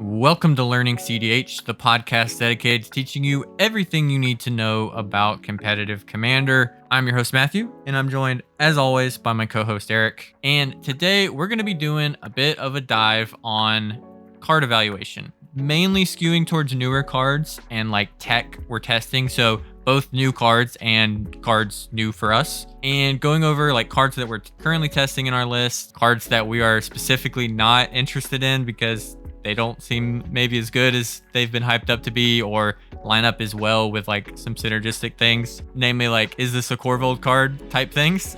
Welcome to Learning cEDH, the podcast dedicated to teaching you everything you need to know about competitive Commander. I'm your host, Matthew, and I'm joined, as always, by my co-host, Eric. And today, we're going to be doing a bit of a dive on card evaluation, mainly skewing towards newer cards and like tech we're testing. So both new cards and cards new for us, and going over like cards that we're currently testing in our list, cards that we are specifically not interested in because they don't seem maybe as good as they've been hyped up to be, or line up as well with like some synergistic things, namely like, is this a Corvold card type things?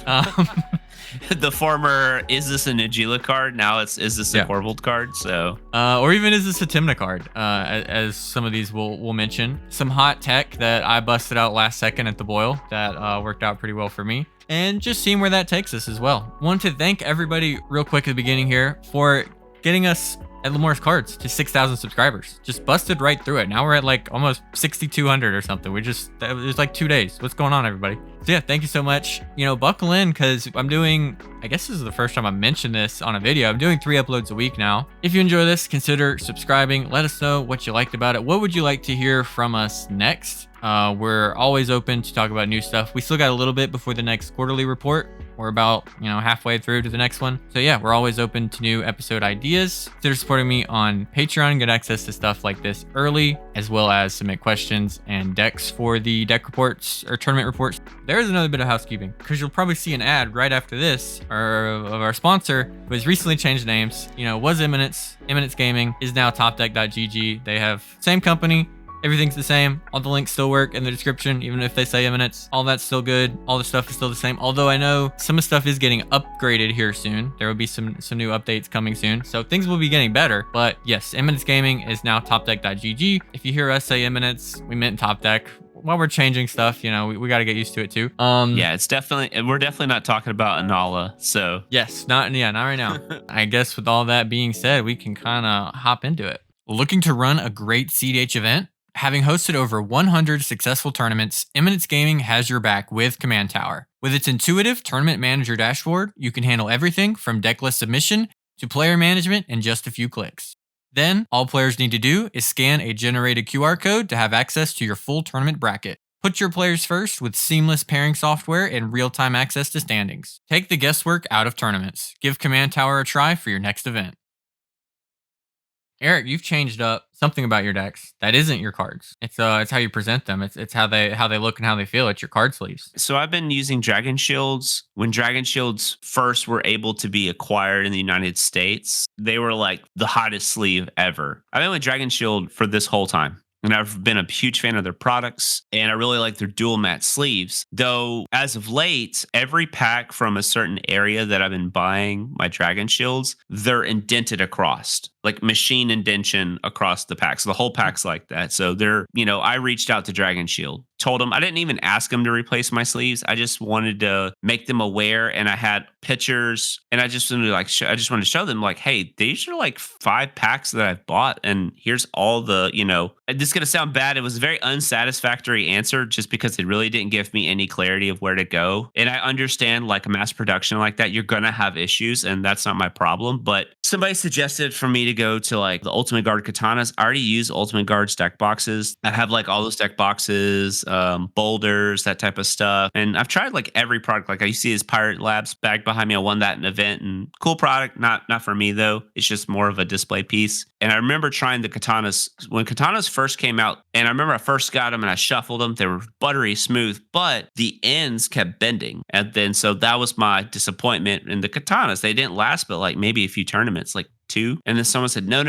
The former, is this a Nagila card? Now is this a Corvold card? So, or even is this a Tymna card? As some of these we'll mention. Some hot tech that I busted out last second at the boil that worked out pretty well for me. And just seeing where that takes us as well. Want to thank everybody real quick at the beginning here for getting us at Lemora's Cards to 6,000 subscribers. Just busted right through it. Now we're at like almost 6,200 or something. It was like 2 days. What's going on, everybody? So yeah, thank you so much. You know, buckle in because I'm doing, I guess this is the first time I mentioned this on a video. I'm doing 3 uploads a week now. If you enjoy this, consider subscribing. Let us know what you liked about it. What would you like to hear from us next? We're always open to talk about new stuff. We still got a little bit before the next quarterly report. We're about, halfway through to the next one. So yeah, we're always open to new episode ideas. Consider supporting me on Patreon. Get access to stuff like this early, as well as submit questions and decks for the deck reports or tournament reports. There's another bit of housekeeping because you'll probably see an ad right after this of our sponsor, who has recently changed names. Was Eminence. Eminence Gaming is now topdeck.gg. They have same company. Everything's the same. All the links still work in the description, even if they say Eminence. All that's still good. All the stuff is still the same. Although I know some of the stuff is getting upgraded here soon. There will be some new updates coming soon. So things will be getting better. But yes, Eminence Gaming is now topdeck.gg. If you hear us say Eminence, we meant Top Deck. While we're changing stuff, we got to get used to it too. Yeah, we're definitely not talking about Anala. So yes, not right now. I guess with all that being said, we can kind of hop into it. Looking to run a great cEDH event? Having hosted over 100 successful tournaments, Eminence Gaming has your back with Command Tower. With its intuitive tournament manager dashboard, you can handle everything from deck list submission to player management in just a few clicks. Then, all players need to do is scan a generated QR code to have access to your full tournament bracket. Put your players first with seamless pairing software and real-time access to standings. Take the guesswork out of tournaments. Give Command Tower a try for your next event. Eric, you've changed up something about your decks that isn't your cards. It's how you present them. It's how they look and how they feel. It's your card sleeves. So I've been using Dragon Shields. When Dragon Shields first were able to be acquired in the United States, they were like the hottest sleeve ever. I've been with Dragon Shield for this whole time. And I've been a huge fan of their products, and I really like their dual matte sleeves. Though, as of late, every pack from a certain area that I've been buying my Dragon Shields, they're indented across, like machine indentation across the pack. So the whole pack's like that. So I reached out to Dragon Shield, told them, I didn't even ask them to replace my sleeves. I just wanted to make them aware, and I had pictures, and I just wanted to show them like, hey, these are like 5 packs that I've bought, and here's all the, this is going to sound bad. It was a very unsatisfactory answer just because it really didn't give me any clarity of where to go. And I understand like a mass production like that, you're going to have issues, and that's not my problem. But somebody suggested for me to go to like the Ultimate Guard katanas. I already use Ultimate Guard's deck boxes. I have like all those deck boxes, boulders, that type of stuff. And I've tried like every product. Like I see his Pirate Labs bag behind me. I won that in an event, and cool product. Not for me though. It's just more of a display piece. And I remember trying the katanas when katanas first came out. And I remember I first got them and I shuffled them. They were buttery smooth, but the ends kept bending. And then so that was my disappointment in the katanas. They didn't last, but like maybe a few tournaments, like 2. And then someone said, no.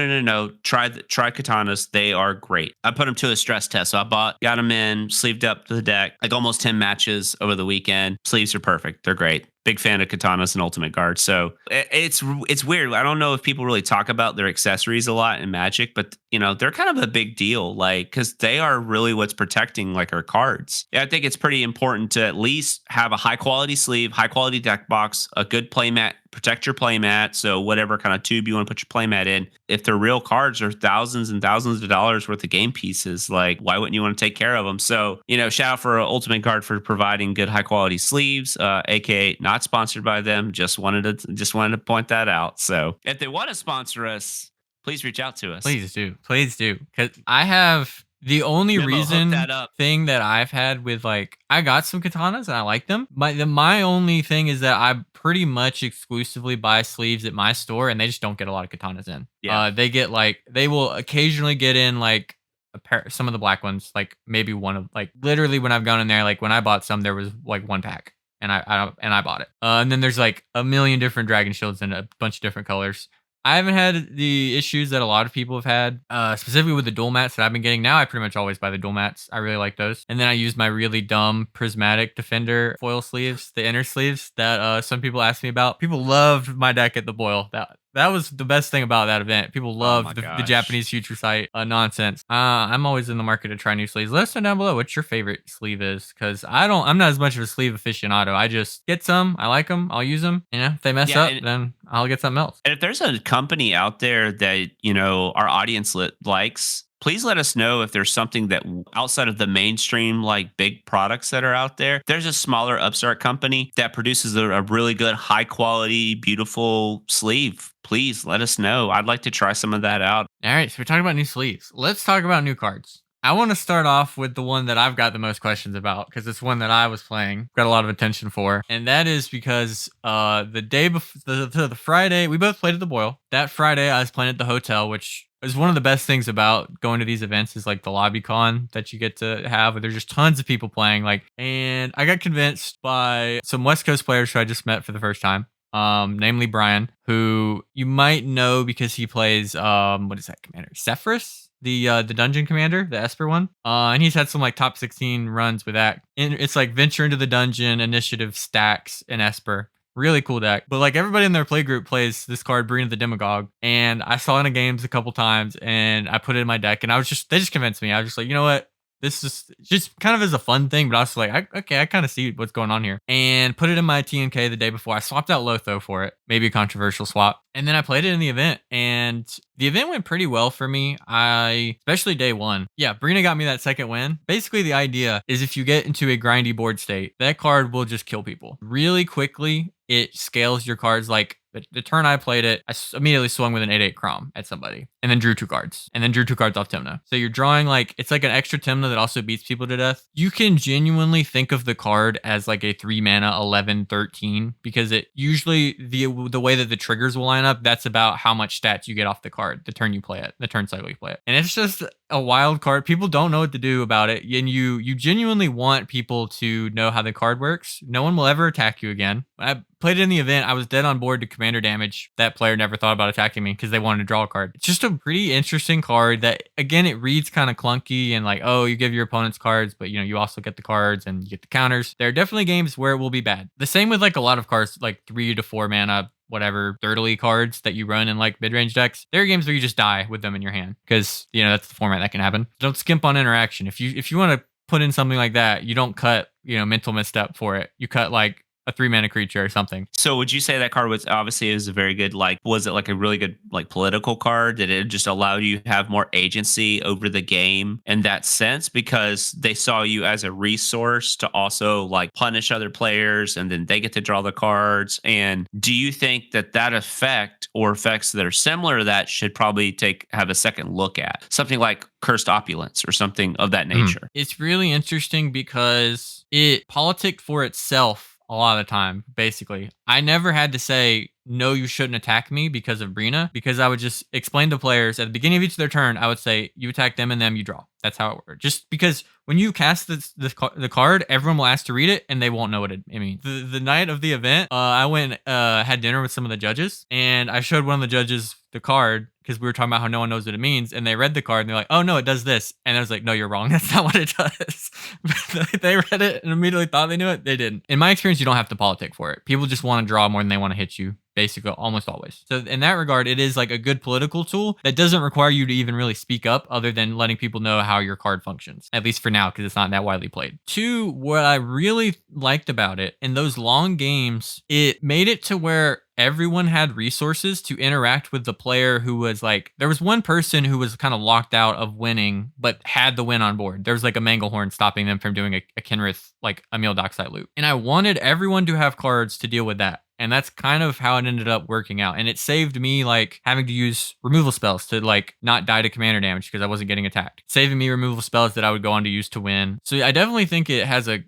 Try katanas. They are great. I put them to a stress test. So got them in, sleeved up to the deck, like almost 10 matches over the weekend. Sleeves are perfect. They're great. Big fan of katanas and Ultimate Guard. So it's weird. I don't know if people really talk about their accessories a lot in Magic, but they're kind of a big deal, like, because they are really what's protecting like our cards. Yeah, I think it's pretty important to at least have a high quality sleeve, high quality deck box, a good playmat, protect your playmat. So whatever kind of tube you want to put your playmat in, if they're real cards, they're thousands and thousands of dollars worth of game pieces. Like, why wouldn't you want to take care of them? So, shout out for Ultimate Guard for providing good high quality sleeves, aka not sponsored by them. Just wanted to point that out. So if they want to sponsor us, please reach out to us. Please do. Please do. Because I have the only Memo, hook reason that up. thing that I've had with like, I got some katanas and I like them. But my only thing is that I pretty much exclusively buy sleeves at my store and they just don't get a lot of katanas in. Yeah. They get like, they will occasionally get in like a pair, some of the black ones, like maybe one of, like literally when I've gone in there, like when I bought some, there was like one pack. And I bought it. And then there's like a million different dragon shields in a bunch of different colors. I haven't had the issues that a lot of people have had, specifically with the dual mats that I've been getting. Now I pretty much always buy the dual mats. I really like those. And then I use my really dumb prismatic defender foil sleeves, the inner sleeves that some people asked me about. People loved my deck at the boil. That was the best thing about that event. People loved the Japanese future sight nonsense. I'm always in the market to try new sleeves. Let us know down below what your favorite sleeve is, because I'm not as much of a sleeve aficionado. I just get some, I like them, I'll use them. You know, if they mess up, then I'll get something else. And if there's a company out there that, our audience likes, please let us know if there's something that outside of the mainstream, like big products that are out there, there's a smaller upstart company that produces a really good, high quality, beautiful sleeve. Please let us know. I'd like to try some of that out. All right, so we're talking about new sleeves. Let's talk about new cards. I want to start off with the one that I've got the most questions about because it's one that I was playing, got a lot of attention for. And that is because the day before, the Friday, we both played at the boil. That Friday, I was playing at the hotel, which is one of the best things about going to these events is like the lobby con that you get to have. Where there's just tons of people playing. And I got convinced by some West Coast players who I just met for the first time. Namely Brian, who you might know because he plays what is that commander? Sephiroth? The dungeon commander, the Esper one. And he's had some like top 16 runs with that. And it's like venture into the dungeon, initiative, stacks, and Esper. Really cool deck. But like everybody in their play group plays this card, Breena the Demagogue. And I saw it in games a couple times and I put it in my deck and they just convinced me. I was just like, you know what? This is just kind of as a fun thing, but I was like, I kind of see what's going on here. And put it in my TNK the day before. I swapped out Lotho for it. Maybe a controversial swap. And then I played it in the event. And the event went pretty well for me. Especially day one. Yeah, Breena got me that second win. Basically, the idea is if you get into a grindy board state, that card will just kill people. Really quickly, it scales your cards like the turn I played it, I immediately swung with an 8/8 Kraum at somebody and then drew 2 cards and then drew 2 cards off Tymna. So you're drawing it's like an extra Tymna that also beats people to death. You can genuinely think of the card as like a 3 mana 11/13 because it usually the way that the triggers will line up, that's about how much stats you get off the card the turn you play it, the turn cycle you play it. And it's just a wild card. People don't know what to do about it. And you genuinely want people to know how the card works. No one will ever attack you again. I played it in the event. I was dead on board to commander damage. That player never thought about attacking me because they wanted to draw a card. It's just a pretty interesting card that, again, it reads kind of clunky and like, oh, you give your opponents cards, but you also get the cards and you get the counters. There are definitely games where it will be bad. The same with like a lot of cards, like 3 to 4 mana, whatever, dirtily cards that you run in like mid-range decks. There are games where you just die with them in your hand because, that's the format that can happen. Don't skimp on interaction. If you want to put in something like that, you don't cut, mental misstep for it. You cut like a 3 mana creature or something. So would you say that card was obviously a very good, was it like a really good political card? Did it just allow you to have more agency over the game in that sense because they saw you as a resource to also like punish other players and then they get to draw the cards? And do you think that effect or effects that are similar to that should probably have a second look at something like Cursed Opulence or something of that nature? It's really interesting because it politic for itself a lot of the time, basically. I never had to say, no, you shouldn't attack me because of Breena, because I would just explain to players at the beginning of each of their turn, I would say, you attack them and them, you draw. That's how it works. Just because when you cast the card, everyone will ask to read it and they won't know what it means. The night of the event, I went had dinner with some of the judges and I showed one of the judges the card because we were talking about how no one knows what it means, and they read the card and they're like, oh no, it does this. And I was like, no, you're wrong. That's not what it does. They read it and immediately thought they knew it. They didn't. In my experience, you don't have to politic for it. People just want to draw more than they want to hit you. Basically, almost always. So in that regard, it is like a good political tool that doesn't require you to even really speak up other than letting people know how your card functions, at least for now, because it's not that widely played. 2, what I really liked about it, in those long games, it made it to where everyone had resources to interact with the player who was like, there was one person who was kind of locked out of winning, but had the win on board. There was like a Manglehorn stopping them from doing a Kenrith, like a Meal Dockside loop. And I wanted everyone to have cards to deal with that. And that's kind of how it ended up working out. And it saved me like having to use removal spells to like not die to commander damage because I wasn't getting attacked. Saving me removal spells that I would go on to use to win. So I definitely think it has a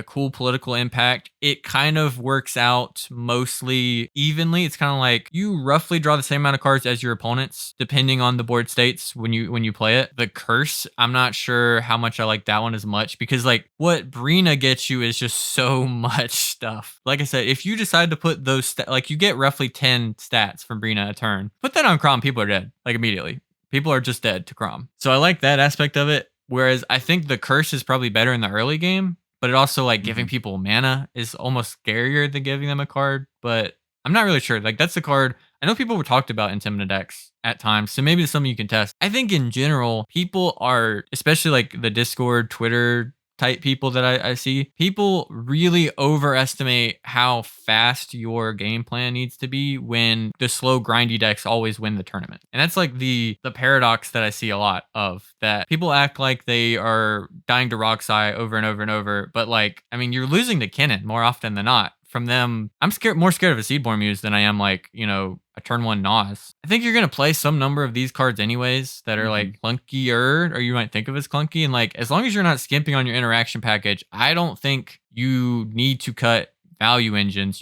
cool political impact. It kind of works out mostly evenly. It's kind of like you roughly draw the same amount of cards as your opponents, depending on the board states when you play it. The curse, I'm not sure how much I like that one as much because like what Breena gets you is just so much stuff. Like I said, if you decide to put those like you get roughly 10 stats from Breena a turn, put that on Kraum, people are dead like immediately. People are just dead to Kraum. So I like that aspect of it. Whereas I think the curse is probably better in the early game. But it also like giving people mana is almost scarier than giving them a card. But I'm not really sure. Like that's the card I know people were talked about in Tymna decks at times. So maybe it's something you can test. I think in general, people are, especially like the Discord, Twitter type people that I see, people really overestimate how fast your game plan needs to be when the slow grindy decks always win the tournament. And that's like the paradox that I see a lot of, that people act like they are dying to Roxai over and over and over, but like, I mean, you're losing to Kennen more often than not. From them, I'm more scared of a Seedborn Muse than I am like, a turn 1 Nas. I think you're going to play some number of these cards anyways that are like clunkier, or you might think of as clunky. And like, as long as you're not skimping on your interaction package, I don't think you need to cut value engines.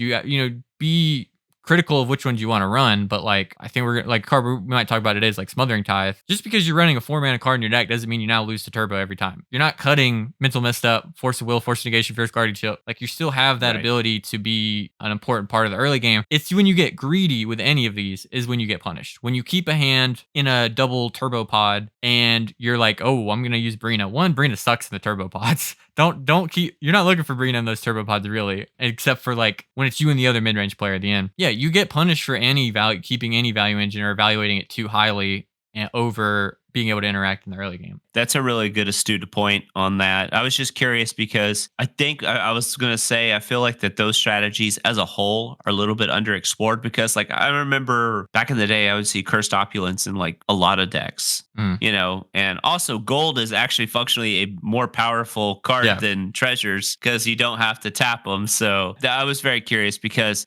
Be critical of which ones you want to run, but like I think we're like card we might talk about today is like Smothering Tithe. Just because you're running a 4-mana card in your deck doesn't mean you now lose to turbo every time. You're not cutting Mental Misstep, Force of Will, Force of Negation, Fierce Guardianship. Like you still have that ability to be an important part of the early game. It's when you get greedy with any of these is when you get punished. When you keep a hand in a double turbo pod and you're like, oh, I'm gonna use Breena. One, Breena sucks in the turbo pods. You're not looking for Breena in those turbo pods really, except for like when it's you and the other mid-range player at the end. Yeah, you get punished for keeping any value engine or evaluating it too highly and over being able to interact in the early game. That's a really good astute point on that. I was just curious because I think I was going to say, I feel like that those strategies as a whole are a little bit underexplored because like I remember back in the day, I would see Cursed Opulence in like a lot of decks, and also gold is actually functionally a more powerful card than treasures because you don't have to tap them. So I was very curious because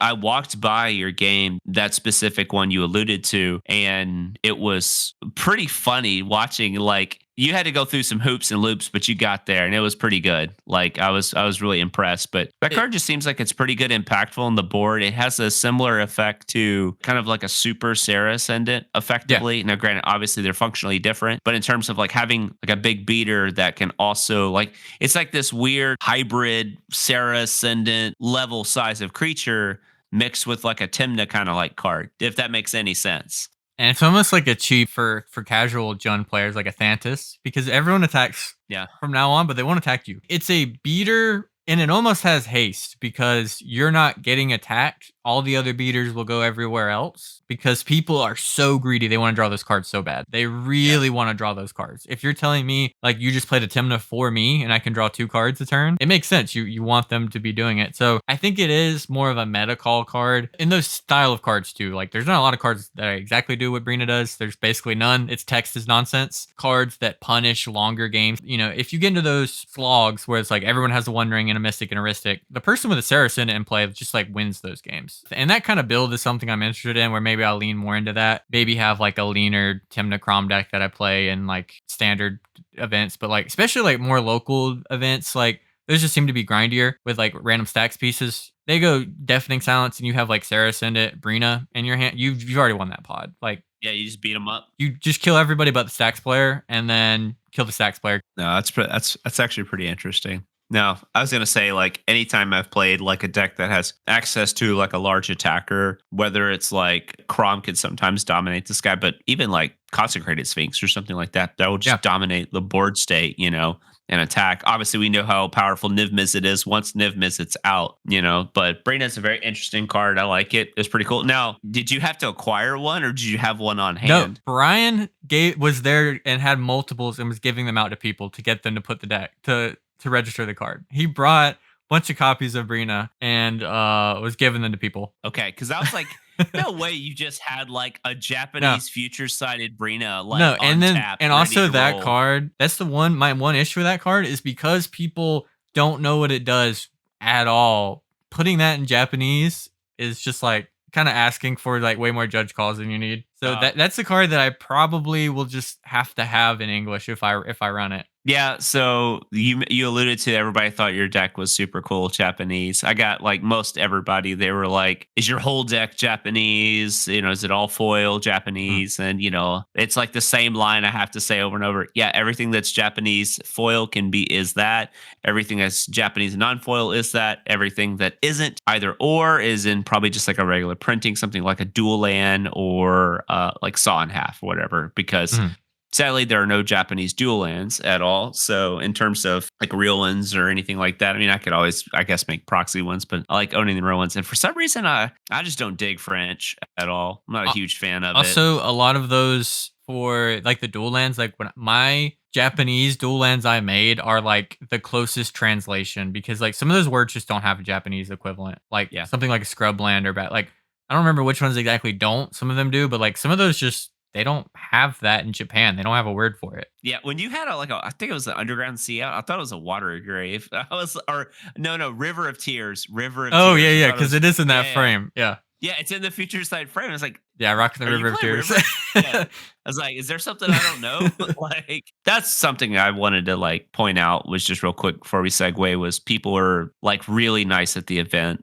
I walked by your game, that specific one you alluded to, and it was pretty funny watching. Like you had to go through some hoops and loops, but you got there and it was pretty good. Like I was really impressed. But that card just seems like it's pretty good, impactful on the board. It has a similar effect to kind of like a super Sarah Ascendant effectively. Now, granted, obviously they're functionally different, but in terms of like having like a big beater that can also like, it's like this weird hybrid Sarah Ascendant level size of creature mixed with like a Tymna kind of like card, if that makes any sense. And it's almost like a cheat for casual Jund players like a Thantis, because everyone attacks from now on, but they won't attack you. It's a beater, and it almost has haste because you're not getting attacked. All the other beaters will go everywhere else because people are so greedy. They want to draw those cards so bad. They really want to draw those cards. If you're telling me like you just played a Tymna for me and I can draw 2 cards a turn, it makes sense. You want them to be doing it. So I think it is more of a meta call card in those style of cards too. Like there's not a lot of cards that exactly do what Breena does. There's basically none. Its text is nonsense. Cards that punish longer games. If you get into those slogs where it's like everyone has a One Ring and a Mystic and a Ristic, the person with a Saracen in play just like wins those games. And that kind of build is something I'm interested in, where maybe I'll lean more into that. Maybe have like a leaner Tymna Kraum deck that I play in like standard events, but like especially like more local events, like those just seem to be grindier with like random stacks pieces. They go Deafening Silence and you have like Sarah Ascendant, Breena in your hand. You've already won that pod. Like you just beat them up. You just kill everybody but the stacks player and then kill the stacks player. No, that's actually pretty interesting. No, I was going to say, like, anytime I've played like a deck that has access to like a large attacker, whether it's like Kraum can sometimes dominate this guy, but even like Consecrated Sphinx or something like that, that will just dominate the board state, and attack. Obviously, we know how powerful Niv Mizzet is once Niv Mizzet's out, but Breena's a very interesting card. I like it. It's pretty cool. Now, did you have to acquire one or did you have one on hand? No, Brian was there and had multiples and was giving them out to people to get them to put the deck, to register the card. He brought bunch of copies of Breena and was giving them to people. Okay, because I was like, no way you just had like a No, Japanese future sighted Breena like no, and on then tap, and ready also to that roll. card. That's the one. My one issue with that card is because people don't know what it does at all. Putting that in Japanese is just like kind of asking for like way more judge calls than you need. So that's the card that I probably will just have to have in English if I run it. Yeah, so you alluded to everybody thought your deck was super cool Japanese. I got like most everybody, they were like, "Is your whole deck Japanese? You know, is it all foil Mm. Japanese?" And you know, it's like the same line I have to say over and over. Yeah, everything that's Japanese foil can be is that. Everything that's Japanese non-foil is that. Everything that isn't either or is in probably just like a regular printing, something like a dual land or like saw in half or whatever. Because Mhm. sadly, there are no Japanese dual lands at all. So, in terms of like real ones or anything like that, I mean, I could always, I guess, make proxy ones, but I like owning the real ones. And for some reason, I just don't dig French at all. I'm not a Uh, huge fan of it. Also, a lot of those for like the dual lands, like when my Japanese dual lands I made are like the closest translation because like some of those words just don't have a Japanese equivalent. Like Yeah. something like scrub land or bat. Like I don't remember which ones exactly don't. Some of them do, but like some of those just they don't have that in Japan. They don't have a word for it. Yeah, when you had I think it was the underground sea out. I thought it was a water grave. I was, or no, River of Tears, River of Oh yeah, Tears. I yeah, thought it because was, it is in that yeah, yeah, frame. Yeah, yeah. It's in the future side frame. It's like, yeah, rocking the are you River of playing Tears. River? Yeah. I was like, is there something I don't know? Like, that's something I wanted to like point out was just real quick before we segue was people were like really nice at the event.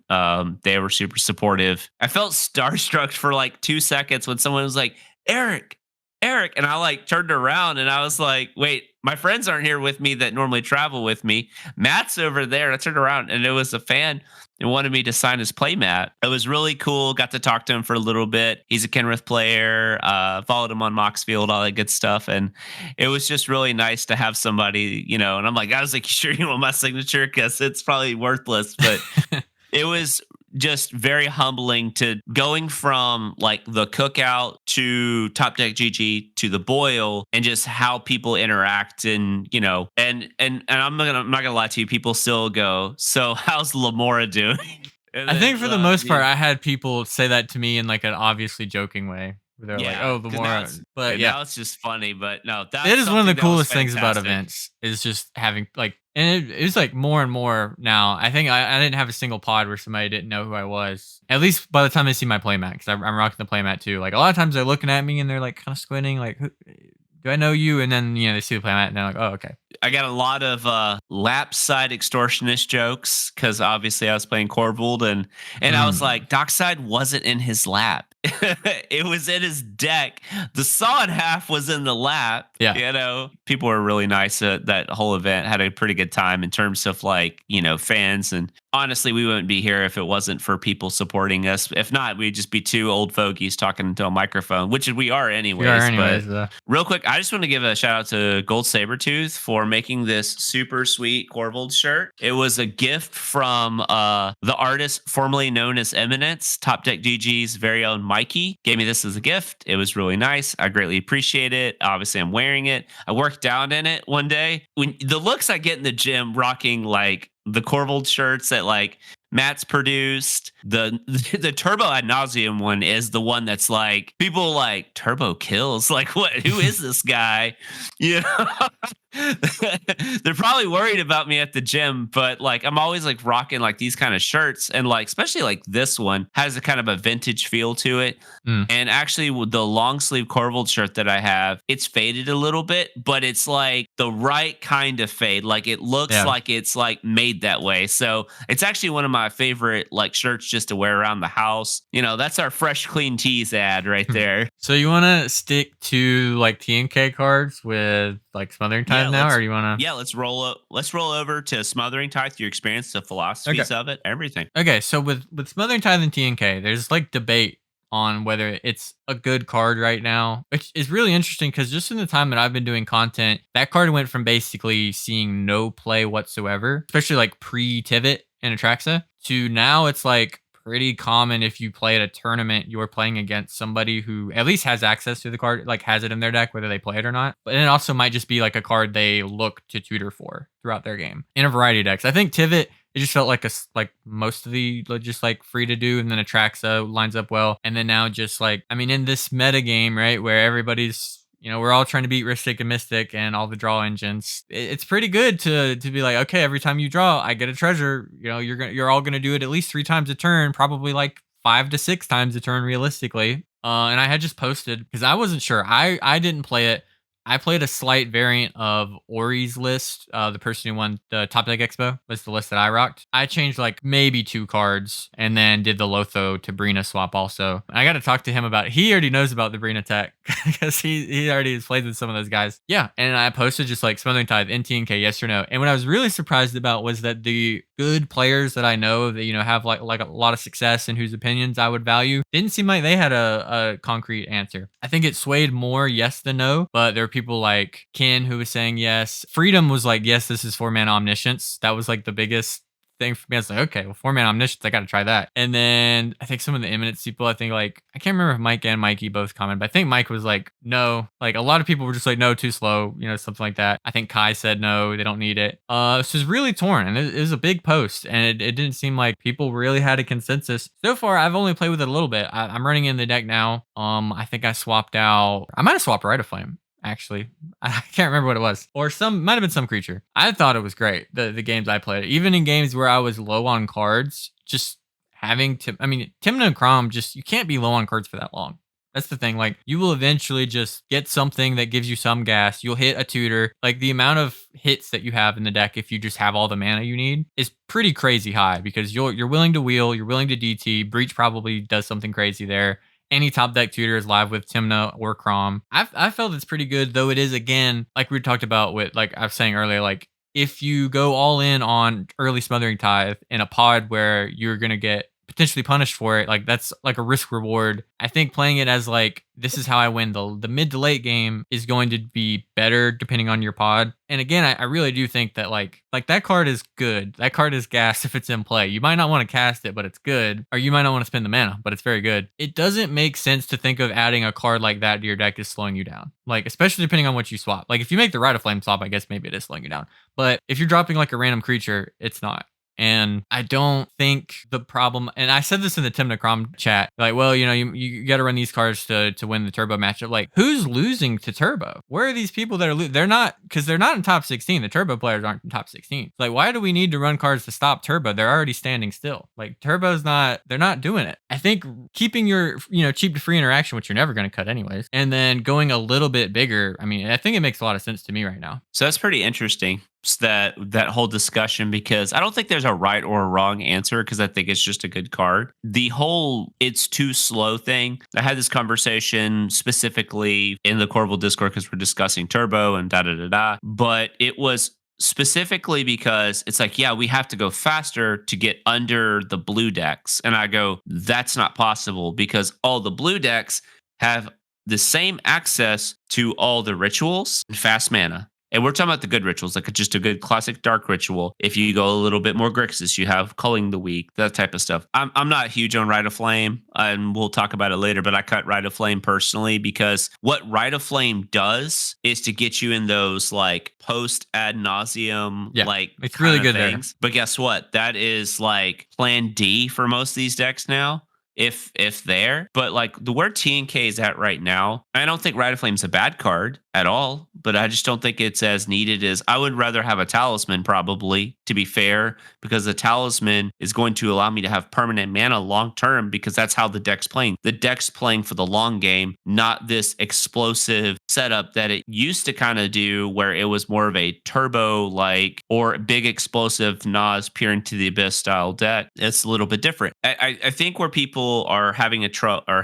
They were super supportive. I felt starstruck for like 2 seconds when someone was like, Eric, Eric. And I like turned around and I was like, wait, my friends aren't here with me that normally travel with me. Matt's over there. I turned around and it was a fan and wanted me to sign his playmat. It was really cool. Got to talk to him for a little bit. He's a Kenrith player. Followed him on Moxfield, all that good stuff. And it was just really nice to have somebody, you know. And I'm like, I was like, sure you want my signature? Because it's probably worthless. But it was just very humbling to going from like the cookout to top deck GG to the boil and just how people interact and you know and I'm not gonna lie to you, people still go, so how's Lemora doing? And I think then for the most part, I had people say that to me in like an obviously joking way. Where they're like, yeah, "Oh, the because more," but yeah, now it's just funny, but no, it that's is one of the something that was coolest things about fantastic. events is just having like, and it's like more and more now. I think I didn't have a single pod where somebody didn't know who I was. At least by the time they see my playmat, because I'm rocking the playmat too. Like a lot of times they're looking at me and they're like kind of squinting, like, "Do I know you?" And then they see the playmat and they're like, "Oh, okay." I got a lot of lap side extortionist jokes because obviously I was playing Corvold and I was Mm. like, Dockside wasn't in his lap. It was in his deck. The saw in half was in the lap. Yeah. You know, people were really nice at that whole event. Had a pretty good time in terms of like, you know, fans. And honestly, we wouldn't be here if it wasn't for people supporting us. If not, we'd just be two old fogies talking into a microphone, which we are We are anyways. But anyways. real quick, I just want to give a shout out to Gold Sabertooth for making this super sweet Corvold shirt. It was a gift from the artist formerly known as Eminence, Top Deck GG's very own Mikey. Gave me this as a gift. It was really nice. I greatly appreciate it. Obviously, I'm wearing it. I worked out in it one day. When the looks I get in the gym rocking like the Corvold shirts that like Matt's produced. The Turbo Ad Nauseum one is the one that's like people like Turbo kills. Like what? Who is this guy? You know, they're probably worried about me at the gym, but like I'm always like rocking like these kind of shirts, and like especially like this one has a kind of a vintage feel to it. Mm. And actually, with the long sleeve Corvold shirt that I have, it's faded a little bit, but it's like the right kind of fade. Like it looks Yeah. like it's like made that way. So it's actually one of my favorite like shirts just to wear around the house. You know, that's our fresh, clean tees ad right there. So you want to stick to like TNK cards with like Smothering Tithe Yeah, now, or you want to? let's roll up. Let's roll over to Smothering Tithe. Your experience, the philosophies of it, everything. Okay, so with Smothering Tithe and TNK, there's like debate on whether it's a good card right now, which is really interesting because just in the time that I've been doing content, that card went from basically seeing no play whatsoever, especially like pre-Tivit and Atraxa, to now it's like pretty common if you play at a tournament, you're playing against somebody who at least has access to the card, like has it in their deck, whether they play it or not. But it also might just be like a card they look to tutor for throughout their game in a variety of decks. I think Tivit It just felt like like most of the just like free to do, and then Atraxa lines up well. And then now just like, I mean, in this meta game, right, where everybody's, we're all trying to beat Ristic and Mystic and all the draw engines. It's pretty good to be like, okay, every time you draw, I get a treasure. You're all gonna do it at least 3 times a turn, probably like 5 to 6 times a turn realistically. And I had just posted because I wasn't sure. I didn't play it. I played a slight variant of Ori's list. The person who won the Top Deck Expo was the list that I rocked. I changed like maybe 2 cards and then did the Lotho to Breena swap also. I got to talk to him about it. He already knows about the Breena tech because he already has played with some of those guys. Yeah. And I posted just like Smothering Tithe, NT and K, yes or no. And what I was really surprised about was that the good players that I know that, have like a lot of success and whose opinions I would value didn't seem like they had a concrete answer. I think it swayed more yes than no, but there were people like Ken who was saying yes. Freedom was like, yes, this is 4-mana omniscience. That was like the biggest thing for me. I was like, okay, well, 4-mana omniscience, I got to try that. And then I think some of the eminence people, I think like, I can't remember if Mike and Mikey both commented, but I think Mike was like, no. Like a lot of people were just like, no, too slow, something like that. I think Kai said no, they don't need it. So it's really torn, and it was a big post, and it didn't seem like people really had a consensus. So far, I've only played with it a little bit. I'm running in the deck now. I think I swapped out, I might have swapped Rite of Flame. Actually, I can't remember what it was, or might have been some creature. I thought it was great. The games I played, even in games where I was low on cards, just having to, I mean, Tymna and Kraum, just, you can't be low on cards for that long. That's the thing. Like, you will eventually just get something that gives you some gas. You'll hit a tutor. Like, the amount of hits that you have in the deck, if you just have all the mana you need, is pretty crazy high because you're willing to wheel, you're willing to DT. Breach probably does something crazy there. Any top deck tutor is live with Tymna or Kraum. I felt it's pretty good, though it is, again, like we talked about with, like I was saying earlier, like if you go all in on early Smothering Tithe in a pod where you're going to get potentially punished for it, like that's like a risk reward. I think playing it as like, this is how I win the mid to late game is going to be better depending on your pod. And again, I really do think that like that card is good. That card is gas if it's in play. You might not want to cast it, but it's good. Or you might not want to spend the mana, but it's very good. It doesn't make sense to think of adding a card like that to your deck is slowing you down. Like, especially depending on what you swap. Like if you make the Rite of Flame swap, I guess maybe it is slowing you down. But if you're dropping like a random creature, it's not. And I don't think the problem, and I said this in the Tymna Kraum chat, like, well, you got to run these cards to win the turbo matchup. Like, who's losing to turbo? Where are these people that are they're not, because they're not in top 16. The turbo players aren't in top 16. Like, why do we need to run cards to stop turbo? They're already standing still. Like, turbo's not, they're not doing it. I think keeping your, cheap to free interaction, which you're never going to cut anyways, and then going a little bit bigger. I mean, I think it makes a lot of sense to me right now. So that's pretty interesting, that whole discussion, because I don't think there's a right or a wrong answer, because I think it's just a good card. The whole it's too slow thing, I had this conversation specifically in the Corval Discord because we're discussing turbo and da, but it was specifically because it's like, yeah, we have to go faster to get under the blue decks. And I go, that's not possible, because all the blue decks have the same access to all the rituals and fast mana. And we're talking about the good rituals, like just a good classic dark ritual. If you go a little bit more Grixis, you have Culling the Weak, that type of stuff. I'm not huge on Rite of Flame, and we'll talk about it later, but I cut Rite of Flame personally because what Rite of Flame does is to get you in those like post ad nauseum, like it's really good things. There. But guess what? That is like plan D for most of these decks now. If there, but like the where T and K is at right now, I don't think Rite of Flame's a bad card at all, but I just don't think it's as needed as I would rather have a talisman, probably, to be fair, because the talisman is going to allow me to have permanent mana long term, because that's how the deck's playing. The deck's playing for the long game, not this explosive setup that it used to kind of do, where it was more of a turbo like or big explosive Nas peer into the abyss style deck. It's a little bit different. I think where people are having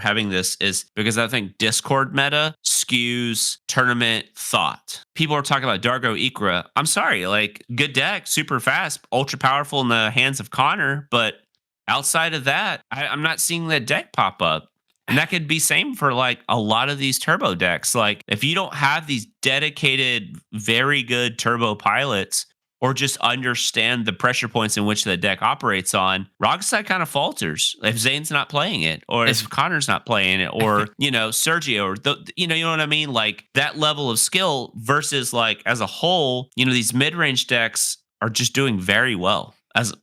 having this is because I think Discord meta skews tournament thought. People are talking about Dargo Ikra. I'm sorry, like good deck, super fast, ultra powerful in the hands of Connor, but outside of that, I'm not seeing that deck pop up. And that could be same for like a lot of these turbo decks. Like if you don't have these dedicated, very good turbo pilots, or just understand the pressure points in which the deck operates on, Rogside kind of falters if Zane's not playing it, or if Connor's not playing it, or, Sergio, or, you know what I mean? Like that level of skill versus like as a whole, these mid-range decks are just doing very well. as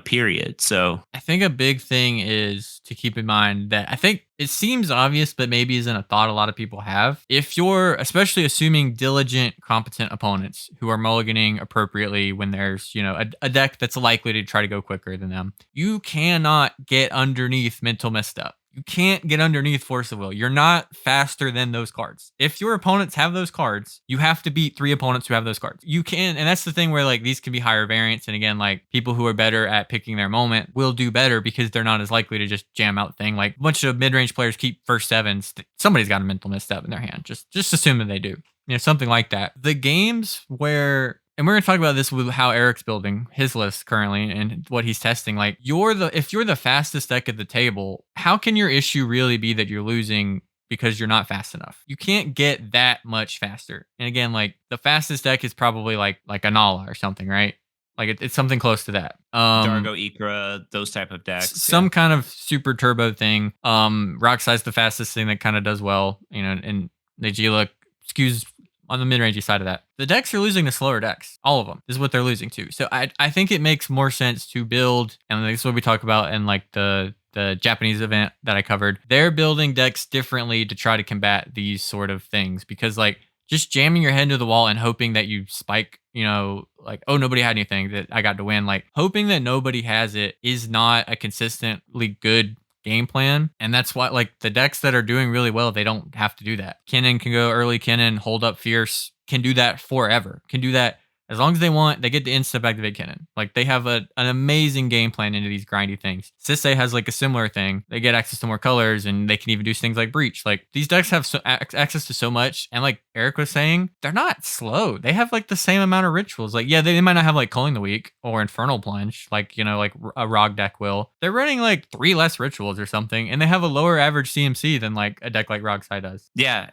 period. So I think a big thing is to keep in mind that I think it seems obvious, but maybe isn't a thought a lot of people have. If you're, especially assuming diligent, competent opponents who are mulliganing appropriately when there's, a deck that's likely to try to go quicker than them, you cannot get underneath mental misstep. You can't get underneath force of will. You're not faster than those cards. If your opponents have those cards, you have to beat 3 opponents who have those cards. You can, and that's the thing where like these can be higher variants. And again, like people who are better at picking their moment will do better because they're not as likely to just jam out thing. Like a bunch of mid-range players keep first sevens. Somebody's got a mental misstep in their hand. Just assume that they do. Something like that. The games where, and we're going to talk about this with how Eric's building his list currently and what he's testing. Like if you're the fastest deck at the table, how can your issue really be that you're losing because you're not fast enough? You can't get that much faster. And again, like the fastest deck is probably like a Nala or something, right? Like it's something close to that. Dargo, Ikra, those type of decks. Some kind of super turbo thing. Rocksai's the fastest thing that kind of does well, and Najila skews on the mid-rangey side of that. The decks are losing to slower decks. All of them is what they're losing to. So I think it makes more sense to build, and this is what we talk about in like the Japanese event that I covered. They're building decks differently to try to combat these sort of things, because like just jamming your head into the wall and hoping that you spike, like, oh, nobody had anything that I got to win. Like hoping that nobody has it is not a consistently good game plan. And that's why like the decks that are doing really well, they don't have to do that. Kennen can go early, Kennen, hold up fierce, can do that forever, can do that as long as they want. They get to instant activate Kennen. Like they have an amazing game plan into these grindy things. Sisei has like a similar thing. They get access to more colors and they can even do things like breach. Like these decks have access to so much. And like Eric was saying, they're not slow. They have like the same amount of rituals. Like, yeah, they might not have like Culling the Weak or Infernal Plunge, like, like a ROG deck will. They're running like 3 less rituals or something. And they have a lower average CMC than like a deck like Rogsai does. Yeah,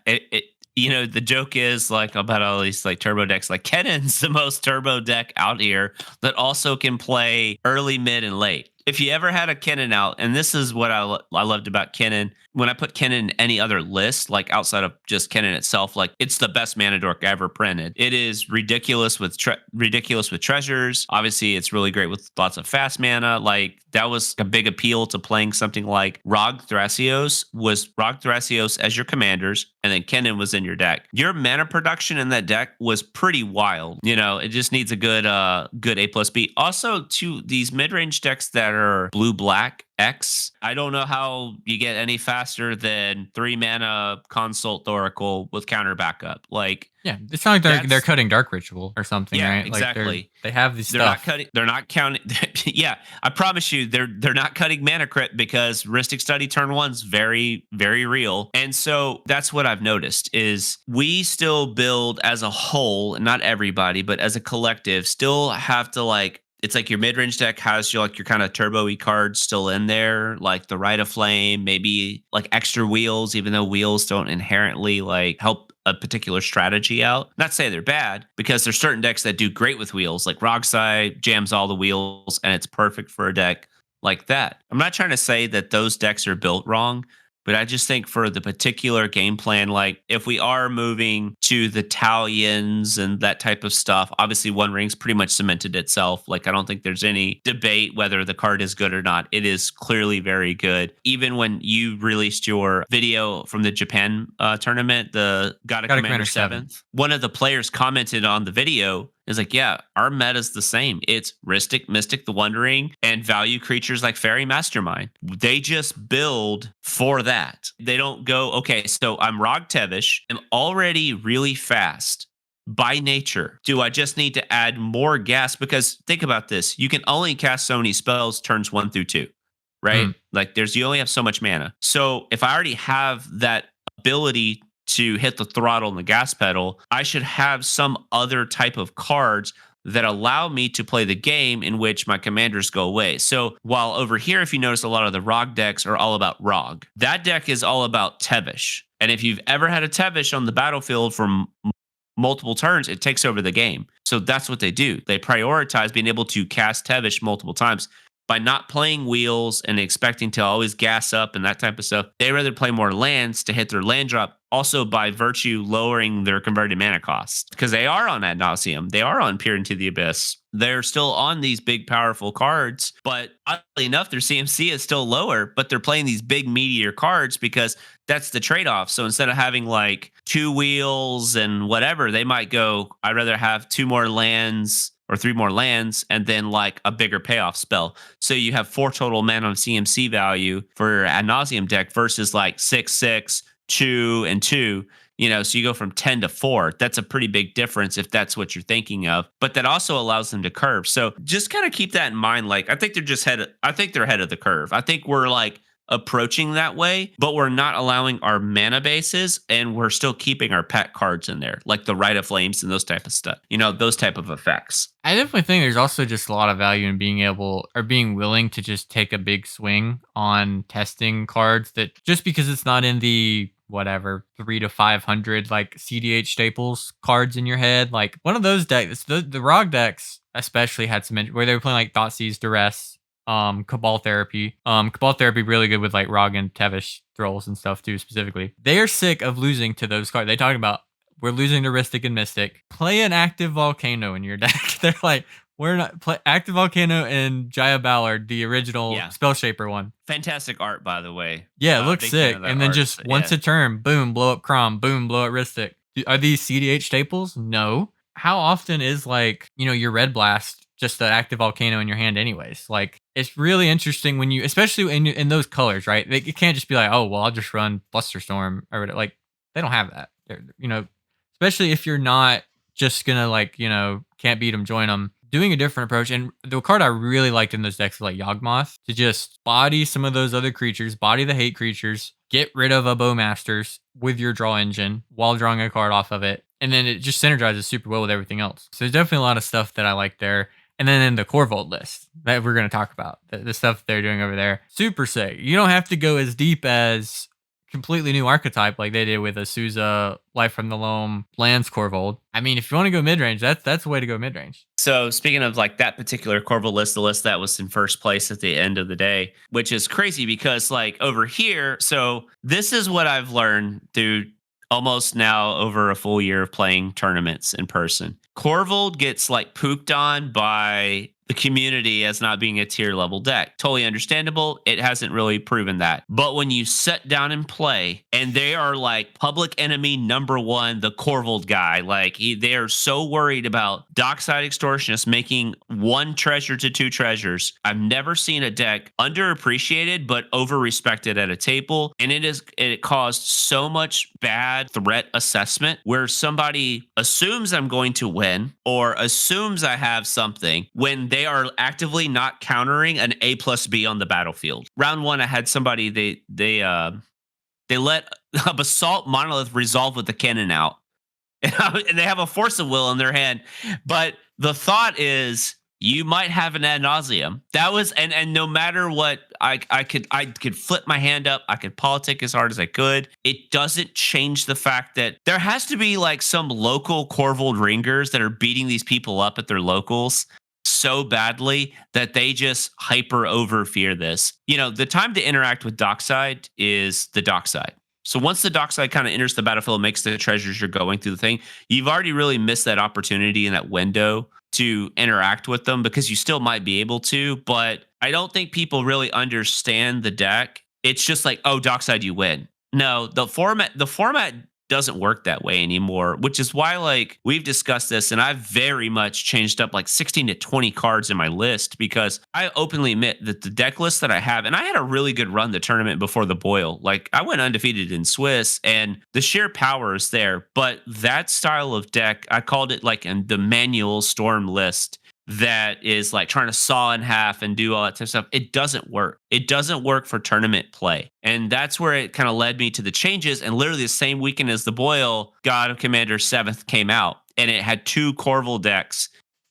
the joke is like about all these like turbo decks, like Kennen's the most turbo deck out here that also can play early, mid, and late. If you ever had a Kennen out, and this is what I loved about Kennen, when I put Kennen in any other list, like outside of just Kennen itself, like it's the best mana dork ever printed. It is ridiculous with treasures. Obviously, it's really great with lots of fast mana. Like that was a big appeal to playing something like Rog Thrasios as your commanders, and then Kennen was in your deck. Your mana production in that deck was pretty wild. It just needs a good A plus B. Also, to these mid range decks that are blue black X, I don't know how you get any faster than 3 mana Consult Oracle with counter backup. Like, yeah, it's not like they're cutting Dark Ritual or something, yeah, right? Exactly. Like they have these they're stuff. Not cutting. They're not counting. Yeah, I promise you, they're not cutting mana crit because Ristic Study turn 1's very, very real. And so that's what I've noticed is we still build as a whole, not everybody, but as a collective, still have to like. It's like your mid-range deck has your kind of turbo-y cards still in there, like the Rite of Flame, maybe like extra wheels, even though wheels don't inherently like help a particular strategy out. Not say they're bad, because there's certain decks that do great with wheels, like Rogsai jams all the wheels and it's perfect for a deck like that. I'm not trying to say that those decks are built wrong, but I just think for the particular game plan, like if we are moving to the Talions and that type of stuff, obviously One Ring's pretty much cemented itself. Like I don't think there's any debate whether the card is good or not. It is clearly very good. Even when you released your video from the Japan tournament, the God of Commander 7th, one of the players commented on the video is like, yeah, our meta's the same. It's Ristic, Mystic, the Wondering, and value creatures like Fairy Mastermind. They just build for that. They don't go, okay, so I'm Rog Tevish. I'm already really fast by nature. Do I just need to add more gas? Because think about this. You can only cast so many spells turns 1 through 2, right? Like you only have so much mana. So if I already have that ability to hit the throttle and the gas pedal, I should have some other type of cards that allow me to play the game in which my commanders go away. So while over here, if you notice, a lot of the ROG decks are all about ROG. That deck is all about Tevish. And if you've ever had a Tevish on the battlefield for multiple turns, it takes over the game. So that's what they do. They prioritize being able to cast Tevish multiple times. by not playing wheels and expecting to always gas up and that type of stuff, they rather play more lands to hit their land drop. Also, by virtue lowering their converted mana cost because they are on Ad Nauseam, they are on Peer into the Abyss. They're still on these big, powerful cards, but oddly enough, their CMC is still lower. But they're playing these big, meteor cards because that's the trade off. So instead of having like 2 wheels and whatever, they might go, I'd rather have 2 more lands or 3 more lands and then like a bigger payoff spell. So you have 4 total mana of CMC value for Ad Nauseam deck versus like 6, 6, 2, and 2. So you go from 10 to 4. That's a pretty big difference if that's what you're thinking of. But that also allows them to curve. So just kind of keep that in mind. Like I think they're ahead of the curve. I think we're like approaching that way, but we're not allowing our mana bases and we're still keeping our pet cards in there, like the Rite of Flames and those type of stuff. Those type of effects. I definitely think there's also just a lot of value in being able or being willing to just take a big swing on testing cards that just because it's not in the whatever 3 to 500 like cEDH staples cards in your head, like one of those decks, the ROG decks especially had some where they were playing like Thoughtseize Duress, Cabal Therapy. Cabal Therapy really good with like ROG and Tevish thralls and stuff too specifically. They are sick of losing to those cards. They talk about we're losing to Rhystic and Mystic. Play an active Volcano in your deck. They're like, we're not play active Volcano and Jaya Ballard, the original Spell Shaper one. Fantastic art, by the way. Yeah, it looks sick. And then just once a turn, boom, blow up Kraum, boom, blow up Rhystic. Are these cEDH staples? No. How often is like, your Red Blast just an active Volcano in your hand anyways? Like, it's really interesting when you, especially in those colors, right? It can't just be like, oh, well, I'll just run Flusterstorm or whatever. Like, they don't have that. Especially if you're not just gonna like, can't beat them, join them. Doing a different approach. And the card I really liked in those decks was like Yawgmoth to just body some of those other creatures, body the hate creatures, get rid of a Bowmasters with your draw engine while drawing a card off of it. And then it just synergizes super well with everything else. So there's definitely a lot of stuff that I like there. And then in the Corvold list that we're going to talk about, the stuff they're doing over there, super sick. You don't have to go as deep as completely new archetype like they did with a Souza, Life from the Loam, Lands Corvold. I mean, if you want to go mid-range, that's the way to go mid-range. So speaking of like that particular Corvold list, the list that was in first place at the end of the day, which is crazy because like over here, so this is what I've learned through almost now over a full year of playing tournaments in person. Corvold gets like pooped on by the community as not being a tier level deck. Totally understandable. It hasn't really proven that. But when you sit down and play, and they are like public enemy number 1, the Corvold guy, like they are so worried about Dockside Extortionist making 1 treasure to 2 treasures. I've never seen a deck underappreciated but over-respected at a table. And it caused so much bad threat assessment where somebody assumes I'm going to win or assumes I have something when they are actively not countering an A plus B on the battlefield. Round 1, I had somebody, they let a Basalt Monolith resolve with the cannon out. And they have a Force of Will in their hand. But the thought is, you might have an Ad Nauseam. That was, and no matter what, I could flip my hand up. I could politic as hard as I could. It doesn't change the fact that there has to be like some local Corvold ringers that are beating these people up at their locals so badly that they just hyper over fear this. The time to interact with Dockside is the Dockside. So once the Dockside kind of enters the battlefield and makes the treasures you're going through the thing, you've already really missed that opportunity in that window to interact with them because you still might be able to, but I don't think people really understand the deck. It's just like, oh, Dockside, you win. No, the format doesn't work that way anymore, which is why like we've discussed this and I've very much changed up like 16 to 20 cards in my list because I openly admit that the deck list that I have, and I had a really good run the tournament before the boil. Like I went undefeated in Swiss and the sheer power is there, but that style of deck, I called it like in the manual storm list that is like trying to saw in half and do all that type of stuff. It doesn't work. It doesn't work for tournament play. And that's where it kind of led me to the changes. And literally the same weekend as the boil, God of Commander 7th came out and it had 2 Corvold decks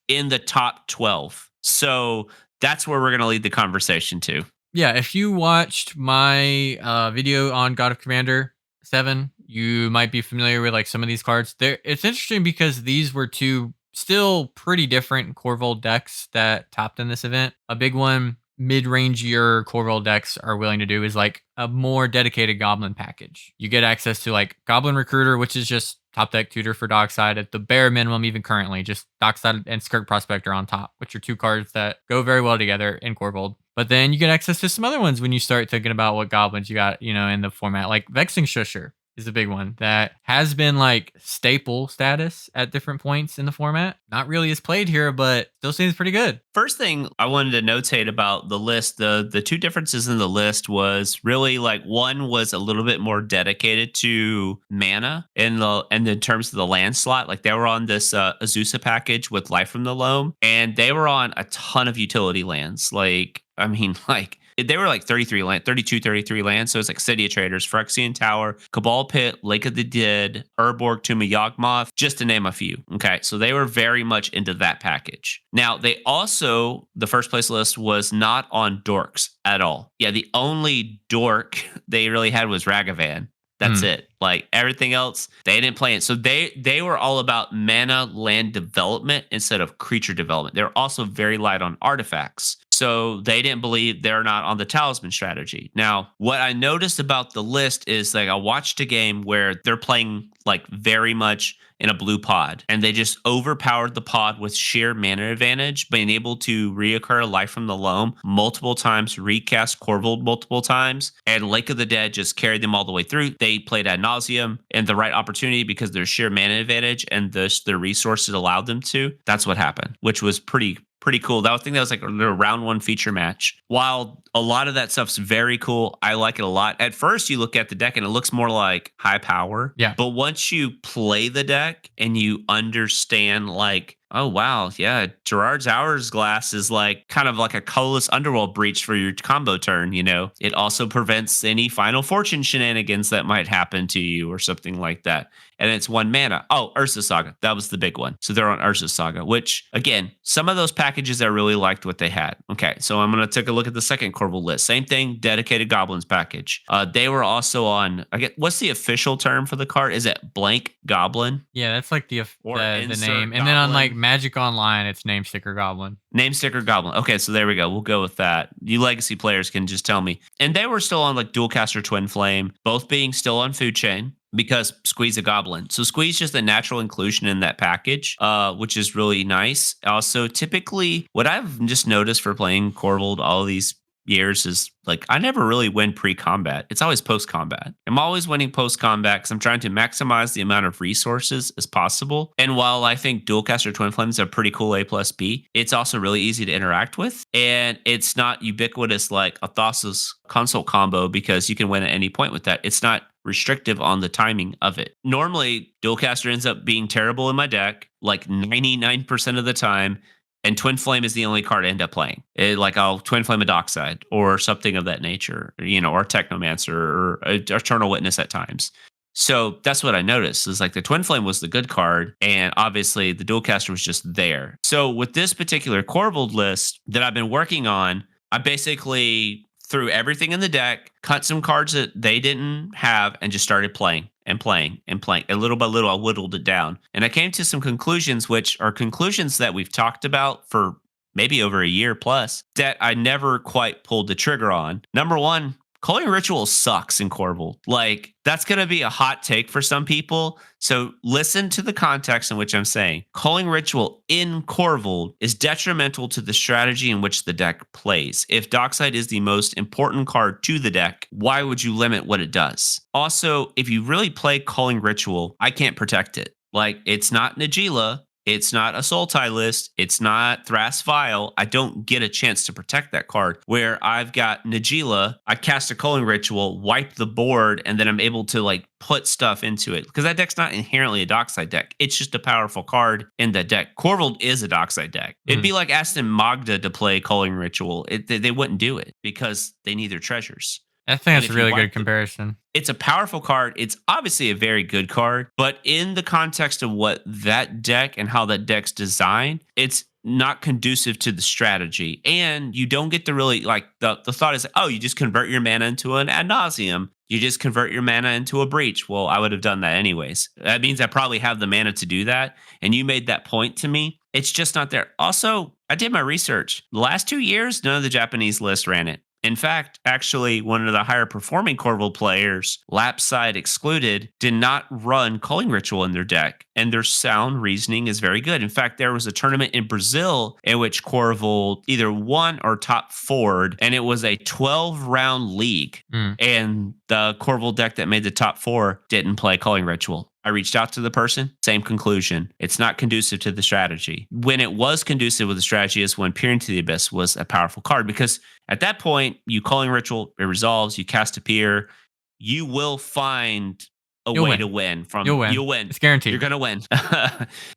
in the top 12. So that's where we're going to lead the conversation to. Yeah, if you watched my video on God of Commander 7, you might be familiar with like some of these cards. It's interesting because these were 2 still pretty different Corvold decks that topped in this event. A big one mid-rangier Corval decks are willing to do is like a more dedicated Goblin package. You get access to like Goblin Recruiter, which is just top deck tutor for Dockside at the bare minimum, even currently. Just Dockside and Skirk Prospector on top, which are two cards that go very well together in Corvold. But then you get access to some other ones when you start thinking about what goblins you got, in the format. Like Vexing Shusher is a big one that has been like staple status at different points in the format. Not really is played here, but still seems pretty good. First thing I wanted to notate about the list, the two differences in the list was really like one was a little bit more dedicated to mana and in terms of the land slot. Like they were on this Azusa package with Life from the Loam, and they were on a ton of utility lands. Like I mean, like they were like 33 lands. So it's like City of Traders, Phyrexian Tower, Cabal Pit, Lake of the Dead, Urborg, Tomb of Yawgmoth, just to name a few. Okay. So they were very much into that package. Now, they also, the first place list was not on dorks at all. Yeah. The only dork they really had was Ragavan. That's it. Like everything else, they didn't play it. So they were all about mana land development instead of creature development. They're also very light on artifacts. So they didn't believe they're not on the talisman strategy. Now, what I noticed about the list is like I watched a game where they're playing like very much in a blue pod, and they just overpowered the pod with sheer mana advantage, being able to reoccur Life from the Loam multiple times, recast Corvold multiple times, and Lake of the Dead just carried them all the way through. They played ad nauseum and the right opportunity because their sheer mana advantage and the resources allowed them to. That's what happened, which was pretty cool. I think that was like a round one feature match. While a lot of that stuff's very cool, I like it a lot. At first, you look at the deck and it looks more like high power. Yeah. But once you play the deck and you understand like, oh, wow. Yeah. Gerard's Hourglass is like kind of like a colorless underworld breach for your combo turn. It also prevents any Final Fortune shenanigans that might happen to you or something like that. And it's 1 mana. Oh, Ursa Saga. That was the big one. So they're on Ursa Saga, which again, some of those packages I really liked what they had. Okay. So I'm going to take a look at the second Corval list. Same thing, dedicated Goblins package. They were also on, I get what's the official term for the card? Is it blank Goblin? Yeah, that's like the name. Goblin. And then on like Magic Online, it's Name Sticker Goblin. Name Sticker Goblin. Okay, so there we go. We'll go with that. You legacy players can just tell me. And they were still on like Dualcaster Twin Flame, both being still on Food Chain because Squeeze a Goblin. So Squeeze just a natural inclusion in that package, which is really nice. Also, typically, what I've just noticed for playing Corvold all these years is like I never really win pre-combat. It's always post-combat. I'm always winning post-combat because I'm trying to maximize the amount of resources as possible. And while I think Dualcaster Twin Flames are pretty cool A+B, it's also really easy to interact with. And it's not ubiquitous like a Thassa's consult combo because you can win at any point with that. It's not restrictive on the timing of it. Normally, Dualcaster ends up being terrible in my deck like 99% of the time. And Twin Flame is the only card I end up playing. I'll Twin Flame a Dockside or something of that nature, or Technomancer or Eternal Witness at times. So that's what I noticed is like the Twin Flame was the good card. And obviously the Dualcaster was just there. So with this particular Corvold list that I've been working on, I basically threw everything in the deck, cut some cards that they didn't have, and just started playing. And little by little, I whittled it down. And I came to some conclusions, which are conclusions that we've talked about for maybe over a year plus, that I never quite pulled the trigger on. Number one, Culling Ritual sucks in Corvold. Like, that's going to be a hot take for some people. So listen to the context in which I'm saying. Culling Ritual in Corvold is detrimental to the strategy in which the deck plays. If Dockside is the most important card to the deck, why would you limit what it does? Also, if you really play Culling Ritual, I can't protect it. Like, it's not Najeela. It's not a Sultai list. It's not Thras Vial. I don't get a chance to protect that card. Where I've got Najeela, I cast a Culling Ritual, wipe the board, and then I'm able to like put stuff into it. Because that deck's not inherently a Dockside deck. It's just a powerful card in that deck. Corvold is a Dockside deck. It'd be like asking Magda to play Culling Ritual. They wouldn't do it because they need their treasures. I think that's a really good comparison. It's a powerful card. It's obviously a very good card, but in the context of what that deck and how that deck's designed, it's not conducive to the strategy. And you don't get to really like the thought is, oh, you just convert your mana into an ad nauseum. You just convert your mana into a breach. Well, I would have done that anyways. That means I probably have the mana to do that. And you made that point to me. It's just not there. Also, I did my research. The last 2 years, none of the Japanese lists ran it. In fact, actually, one of the higher performing Corval players, Lapside excluded, did not run Calling Ritual in their deck, and their sound reasoning is very good. In fact, there was a tournament in Brazil in which Corval either won or top forward, and it was a 12-round league. Mm. And the Corval deck that made the top four didn't play Calling Ritual. I reached out to the person, same conclusion. It's not conducive to the strategy. When it was conducive with the strategy is when Peering to the Abyss was a powerful card, because at that point, you Calling Ritual, it resolves, you cast a Peer, you will find a You'll way win. to win. You'll win. You'll win. It's guaranteed. You're going to win.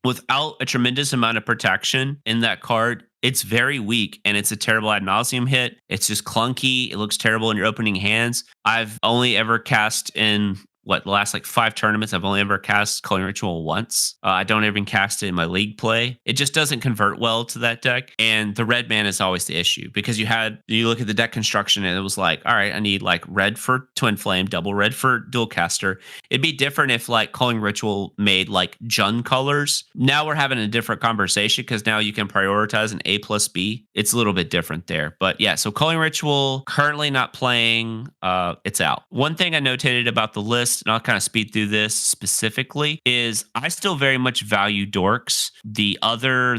Without a tremendous amount of protection in that card, it's very weak and it's a terrible ad nauseum hit. It's just clunky. It looks terrible in your opening hands. I've only ever cast in the last like 5 tournaments, I've only ever cast Calling Ritual once. I don't even cast it in my league play. It just doesn't convert well to that deck. And the red mana is always the issue, because you look at the deck construction and it was like, all right, I need like red for Twin Flame, double red for Dual Caster. It'd be different if like Calling Ritual made like Jund colors. Now we're having a different conversation because now you can prioritize an A plus B. It's a little bit different there. But yeah, so Calling Ritual currently not playing. It's out. One thing I notated about the list, and I'll kind of speed through this specifically, is I still very much value Dorks. The other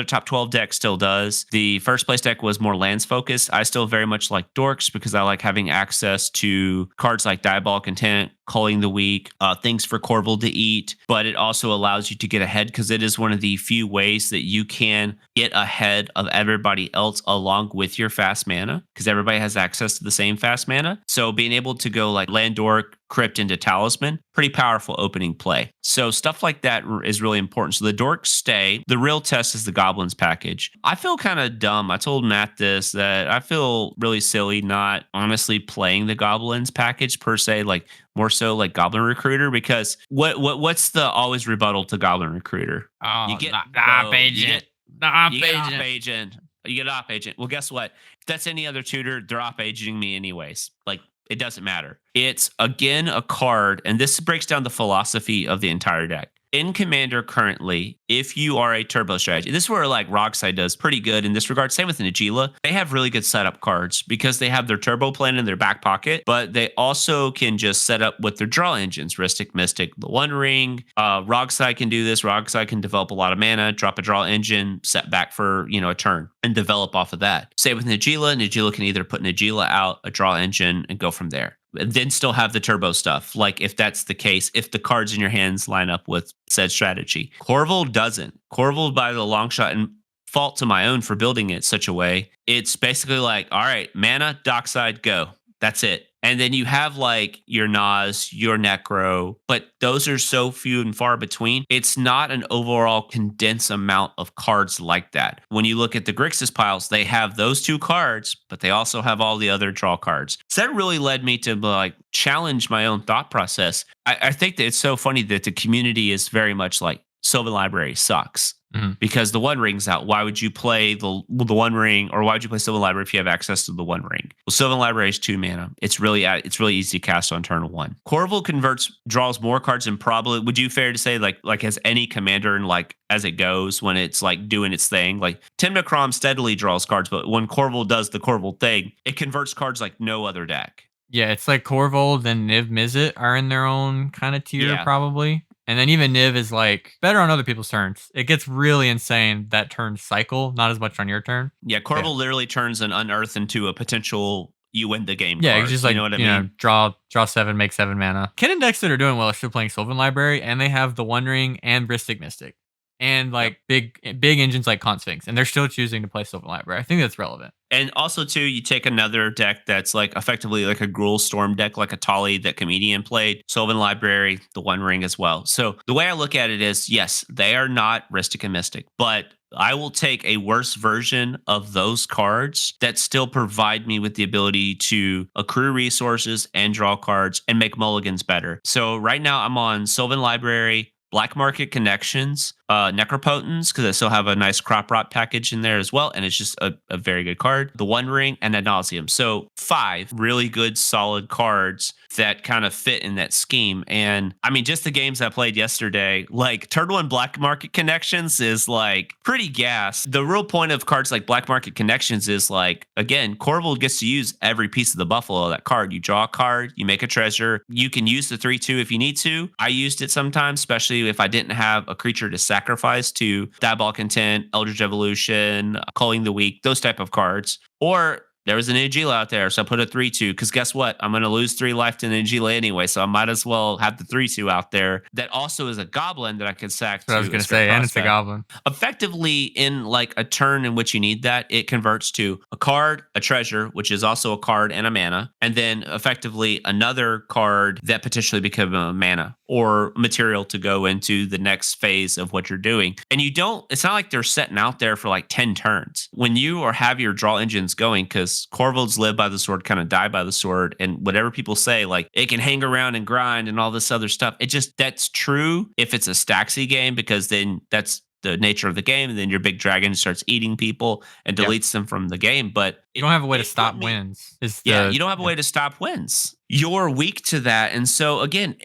top 12 deck still does. The first place deck was more lands focused. I still very much like Dorks because I like having access to cards like Diabolic Intent, Culling the Weak, things for Corval to eat, but it also allows you to get ahead because it is one of the few ways that you can get ahead of everybody else along with your fast mana, because everybody has access to the same fast mana. So being able to go like Land Dork, Crypt into Talisman, pretty powerful opening play. So stuff like that is really important. So the Dorks stay. The real test is the Goblins package. I feel kind of dumb. I told Matt this, that I feel really silly not honestly playing the Goblins package per se, like more so like Goblin Recruiter, because what's the always rebuttal to Goblin Recruiter? Oh, You get the op agent. The op you get op agent. agent. You get op agent. Well, guess what? If that's any other tutor, they're op agenting me anyways. Like, it doesn't matter. It's, again, a card, and this breaks down the philosophy of the entire deck. In Commander currently, if you are a turbo strategy, this is where like Rockside does pretty good in this regard. Same with Najila. They have really good setup cards because they have their turbo plan in their back pocket, but they also can just set up with their draw engines. Rhystic, Mystic, the One Ring. Rockside can do this. Rockside can develop a lot of mana, drop a draw engine, set back for a turn, and develop off of that. Same with Najila. Najila can either put Najila out, a draw engine, and go from there. And then still have the turbo stuff. Like if that's the case, if the cards in your hands line up with said strategy. Corval doesn't. Corval, by the long shot, and fault to my own for building it such a way, it's basically like, all right, mana, dockside, go. That's it. And then you have like your Nas, your Necro, but those are so few and far between. It's not an overall condensed amount of cards like that. When you look at the Grixis piles, they have those 2 cards, but they also have all the other draw cards. So that really led me to like challenge my own thought process. I think that it's so funny that the community is very much like Sylvan Library sucks. Mm-hmm. Because the One Ring's out. Why would you play the One Ring, or why would you play Sylvan Library if you have access to the One Ring? Well, Sylvan Library is 2 mana. It's really easy to cast on turn 1. Corval draws more cards than probably. Would you fair to say like as any commander and like as it goes when it's like doing its thing? Like Tymna Kraum steadily draws cards, but when Corval does the Corval thing, it converts cards like no other deck. Yeah, it's like Corval and Niv Mizzet are in their own kind of tier probably. And then even Niv is like better on other people's turns. It gets really insane that turn cycle, not as much on your turn. Yeah, Corval literally turns an Unearth into a potential you win the game card. It's just like, you know what I mean? Draw 7, make 7 mana. Ken decks that are doing well are still playing Sylvan Library, and they have the One Ring and Rhystic Mystic. And like big engines like Con Sphinx, and they're still choosing to play Sylvan Library. I think that's relevant. And also, too, you take another deck that's like effectively like a Gruul Storm deck, like a Tali that Comedian played, Sylvan Library, the One Ring as well. So the way I look at it is, yes, they are not Rhystic and Mystic, but I will take a worse version of those cards that still provide me with the ability to accrue resources and draw cards and make mulligans better. So right now I'm on Sylvan Library, Black Market Connections, Necropotence because I still have a nice crop rot package in there as well. And it's just a very good card. The One Ring and Ad Nauseam. So 5 really good, solid cards that kind of fit in that scheme. And I mean, just the games I played yesterday, like Turtle and Black Market Connections is like pretty gas. The real point of cards like Black Market Connections is like, again, Corval gets to use every piece of the buffalo of that card. You draw a card, you make a treasure. You can use the 3/2 if you need to. I used it sometimes, especially if I didn't have a creature to sacrifice to Diabolic Intent, Eldritch Evolution, Culling the Weak, those type of cards. Or there was an Nugila out there, so I put a 3/2 because guess what? I'm going to lose 3 life to Nugila anyway, so I might as well have the 3/2 out there. That also is a goblin that I could sack That's what I was to going a to say, Scarab and it's a Prospect. goblin. Effectively, in like a turn in which you need that, it converts to a card, a treasure, which is also a card and a mana, and then effectively another card that potentially become a mana or material to go into the next phase of what you're doing. And you don't, it's not like they're setting out there for like 10 turns. When you or have your draw engines going, because Corvalds live by the sword, kind of die by the sword, and whatever people say, like it can hang around and grind and all this other stuff, it just, that's true if it's a Staxy game, because then that's the nature of the game, and then your big dragon starts eating people and Yep. deletes them from the game. But You don't have a way to it put stop me- wins. Is Yeah, the you don't have a way to stop wins. You're weak to that. And so, again,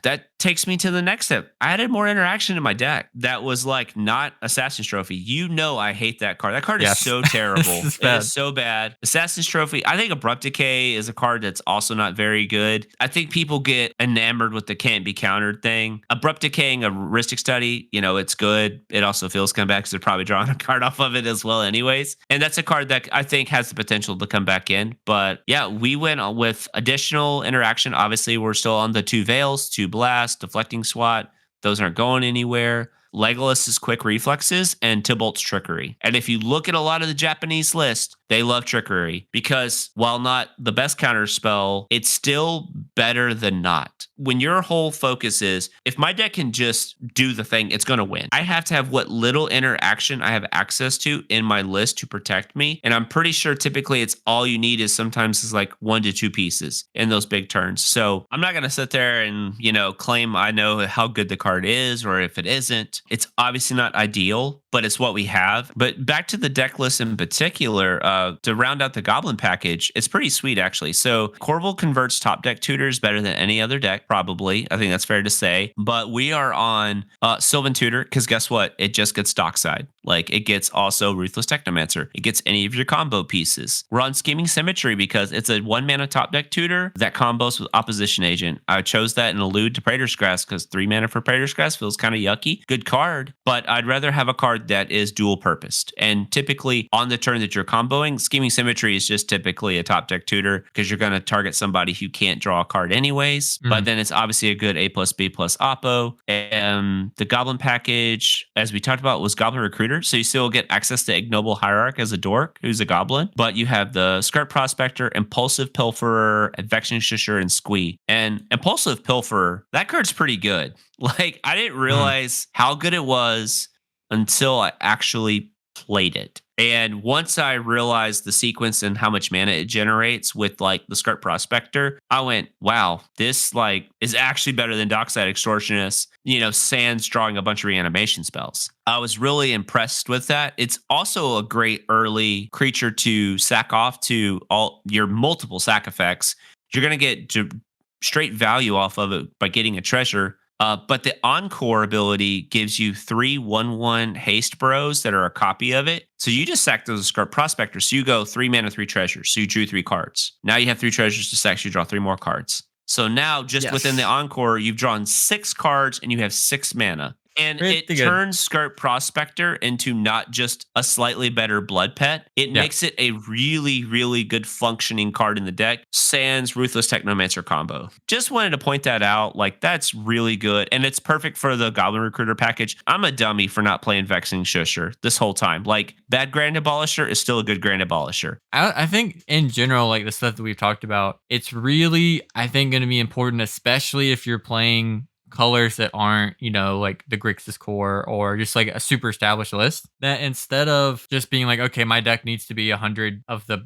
that takes me to the next step. I added more interaction in my deck that was like not Assassin's Trophy. You know, I hate that card. That card Yes. is so terrible. This is It bad. is so bad. Assassin's Trophy, I think Abrupt Decay is a card that's also not very good. I think people get enamored with the can't be countered thing. Abrupt Decaying a heuristic study, you know, it's good. It also feels come back because they're probably drawing a card off of it as well, anyways. And that's a card that I think has the potential to come back in. But yeah, we went on with additional interaction. Obviously, we're still on the 2 Veils, 2 Blast, Deflecting Swat. Those aren't going anywhere. Legolas's Quick Reflexes and Tybalt's Trickery. And if you look at a lot of the Japanese list, they love Trickery because while not the best counter spell, it's still better than not. When your whole focus is, if my deck can just do the thing, it's going to win. I have to have what little interaction I have access to in my list to protect me. And I'm pretty sure typically it's all you need is sometimes is like 1 to 2 pieces in those big turns. So I'm not going to sit there and, you know, claim I know how good the card is or if it isn't. It's obviously not ideal, but it's what we have. But back to the deck list in particular, to round out the Goblin package, it's pretty sweet actually. So Corval converts top deck tutors better than any other deck, probably. I think that's fair to say. But we are on Sylvan Tutor because guess what? It just gets Dockside. Like it gets also Ruthless Technomancer. It gets any of your combo pieces. We're on Scheming Symmetry because it's a 1 mana top deck tutor that combos with Opposition Agent. I chose that and allude to Praetor's Grasp because 3 mana for Praetor's Grasp feels kind of yucky. Good card, but I'd rather have a card that is dual purposed. And typically on the turn that you're comboing, Scheming Symmetry is just typically a top deck tutor because you're going to target somebody who can't draw a card anyways. But then it's obviously a good A plus B plus Oppo. And the Goblin package, as we talked about, was Goblin Recruiter. So you still get access to Ignoble Hierarch as a dork who's a goblin. But you have the Scarp Prospector, Impulsive Pilferer, Advection Shusher, and Squee. And Impulsive Pilferer, that card's pretty good. Like, I didn't realize how good it was until I actually played it. And once I realized the sequence and how much mana it generates with like the Scarp Prospector, I went, wow, this like is actually better than Dockside Extortionist, you know, sans drawing a bunch of reanimation spells. I was really impressed with that. It's also a great early creature to sack off to all your multiple sack effects. You're going to get straight value off of it by getting a treasure. But the Encore ability gives you 3 1/1 haste bros that are a copy of it. So you just sack those Scarp Prospectors. So you go 3 mana, 3 treasures. So you drew 3 cards. Now you have 3 treasures to sack. So you draw 3 more cards. So now just within the Encore, you've drawn 6 cards and you have 6 mana. And Pretty it good. turns Scarp Prospector into not just a slightly better blood pet. It makes it a really, really good functioning card in the deck. Sans Ruthless Technomancer combo. Just wanted to point that out. Like, that's really good. And it's perfect for the Goblin Recruiter package. I'm a dummy for not playing Vexing Shusher this whole time. Like, bad Grand Abolisher is still a good Grand Abolisher. I think in general, like the stuff that we've talked about, it's really, I think, going to be important, especially if you're playing colors that aren't, like the Grixis core or just like a super established list, that instead of just being like, okay, my deck needs to be 100 of the,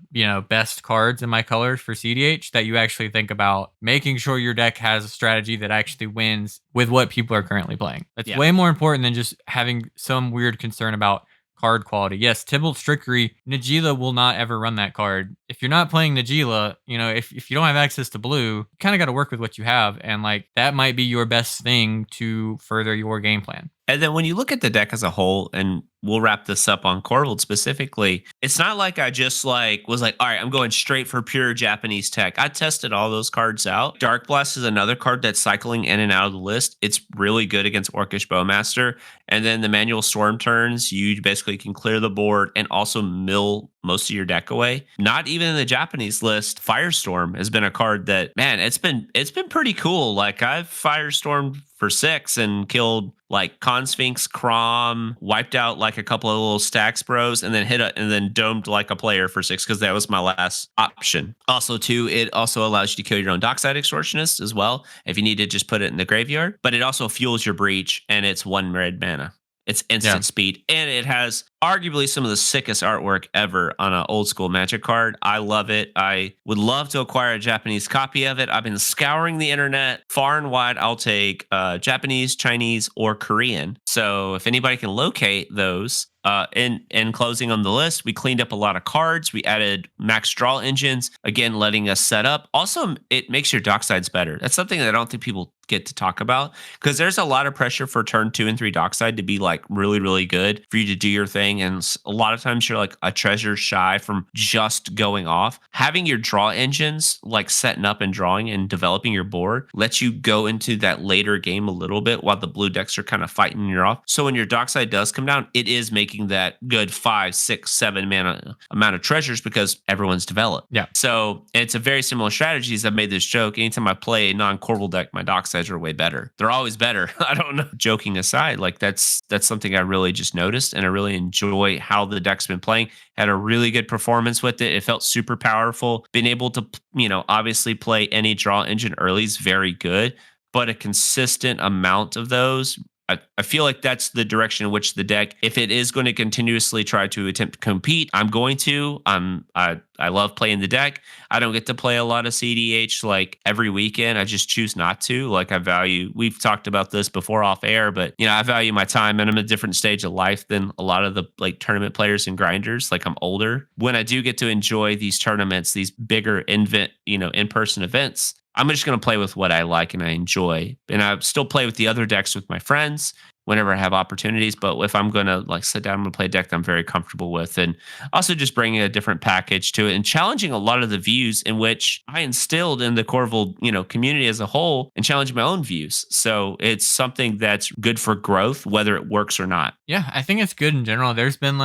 best cards in my colors for CDH, that you actually think about making sure your deck has a strategy that actually wins with what people are currently playing. That's Yeah. way more important than just having some weird concern about card quality. Yes, Tybalt's Trickery, Najeela will not ever run that card. If you're not playing Najeela, if you don't have access to blue, you kind of got to work with what you have. And like that might be your best thing to further your game plan. And then when you look at the deck as a whole, and we'll wrap this up on Corvold specifically, it's not like I just like was like, all right, I'm going straight for pure Japanese tech. I tested all those cards out. Dark Blast is another card that's cycling in and out of the list. It's really good against Orcish Bowmaster. And then the manual storm turns, you basically can clear the board and also mill most of your deck away. Not even in the Japanese list, Firestorm has been a card that, man, it's been pretty cool. Like I've Firestormed for 6 and killed like Con Sphinx, Kraum, wiped out like a couple of little stacks bros, and then and then domed like a player for 6 because that was my last option. Also, too, it also allows you to kill your own Dockside Extortionist as well if you need to just put it in the graveyard. But it also fuels your breach, and it's 1 red mana. It's instant speed, and it has arguably some of the sickest artwork ever on an old school Magic card. I love it. I would love to acquire a Japanese copy of it. I've been scouring the internet far and wide. I'll take Japanese, Chinese, or Korean. So if anybody can locate those, in closing on the list, we cleaned up a lot of cards. We added max draw engines, again, letting us set up. Also, it makes your docksides better. That's something that I don't think people get to talk about because there's a lot of pressure for turn 2 and 3 dockside to be like really, really good for you to do your thing. And a lot of times you're like a treasure shy from just going off. Having your draw engines like setting up and drawing and developing your board lets you go into that later game a little bit while the blue decks are kind of fighting you off. So when your dockside does come down, it is making that good 5, 6, 7 mana amount of treasures because everyone's developed. Yeah. So it's a very similar strategies. I've made this joke. Anytime I play a non-Corval deck, my docksides are way better. They're always better. I don't know. Joking aside, like that's something I really just noticed, and I really enjoy how the deck's been playing. Had a really good performance with it. It felt super powerful. Being able to, obviously play any draw engine early is very good, but a consistent amount of those, I feel like that's the direction in which the deck, if it is going to continuously try to attempt to compete, I'm going to. I love playing the deck. I don't get to play a lot of cEDH like every weekend. I just choose not to. Like we've talked about this before off air, but I value my time, and I'm at a different stage of life than a lot of the like tournament players and grinders. Like I'm older. When I do get to enjoy these tournaments, these bigger in-person events, I'm just going to play with what I like and I enjoy. And I still play with the other decks with my friends whenever I have opportunities. But if I'm going to like sit down and play a deck that I'm very comfortable with, and also just bringing a different package to it and challenging a lot of the views in which I instilled in the Corval, community as a whole, and challenge my own views. So it's something that's good for growth, whether it works or not. Yeah, I think it's good in general. There's been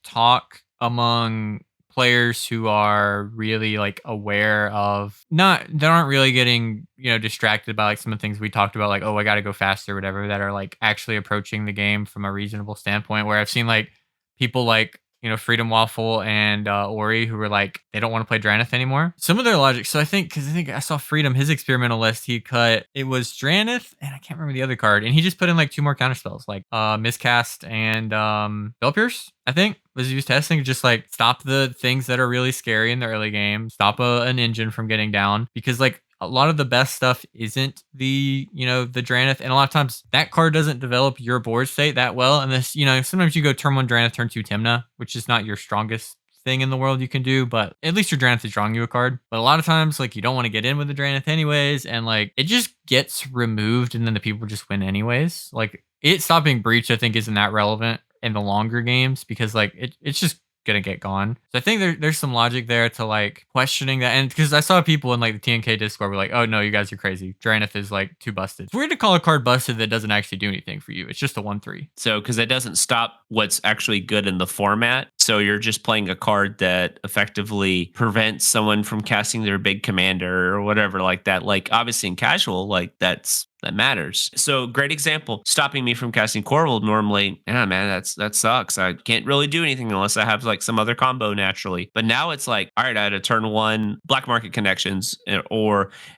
talk among players who are really like aware of they aren't really getting distracted by like some of the things we talked about, like, oh, I got to go faster or whatever, that are like actually approaching the game from a reasonable standpoint, where I've seen like people like Freedom Waffle and Ori, who were like, they don't want to play Drannith anymore. Some of their logic. So I think I saw Freedom, his experimental list, he cut, it was Drannith, and I can't remember the other card. And he just put in like 2 more counter spells, like Miscast and Bell Pierce, I think, was used testing. Just like stop the things that are really scary in the early game, stop an engine from getting down. Because like a lot of the best stuff isn't the Drannith, and a lot of times that card doesn't develop your board state that well. And this, sometimes you go turn 1 Drannith, turn 2 Tymna, which is not your strongest thing in the world you can do, but at least your Drannith is drawing you a card. But a lot of times, like, you don't want to get in with the Drannith anyways, and like it just gets removed, and then the people just win anyways. Like it stopping breach, I think, isn't that relevant in the longer games because like it's just gonna get gone. So I think there's some logic there to like questioning that, and because I saw people in like the TNK Discord were like, oh no, you guys are crazy, Drannith is like too busted. It's weird to call a card busted that doesn't actually do anything for you. It's just a 1/3. So because it doesn't stop what's actually good in the format, so you're just playing a card that effectively prevents someone from casting their big commander or whatever like that. Like obviously in casual, like that's that matters. So great example, stopping me from casting Corval normally, yeah, man, that sucks. I can't really do anything unless I have like some other combo naturally. But now it's like, all right, I had a turn 1 black market connections and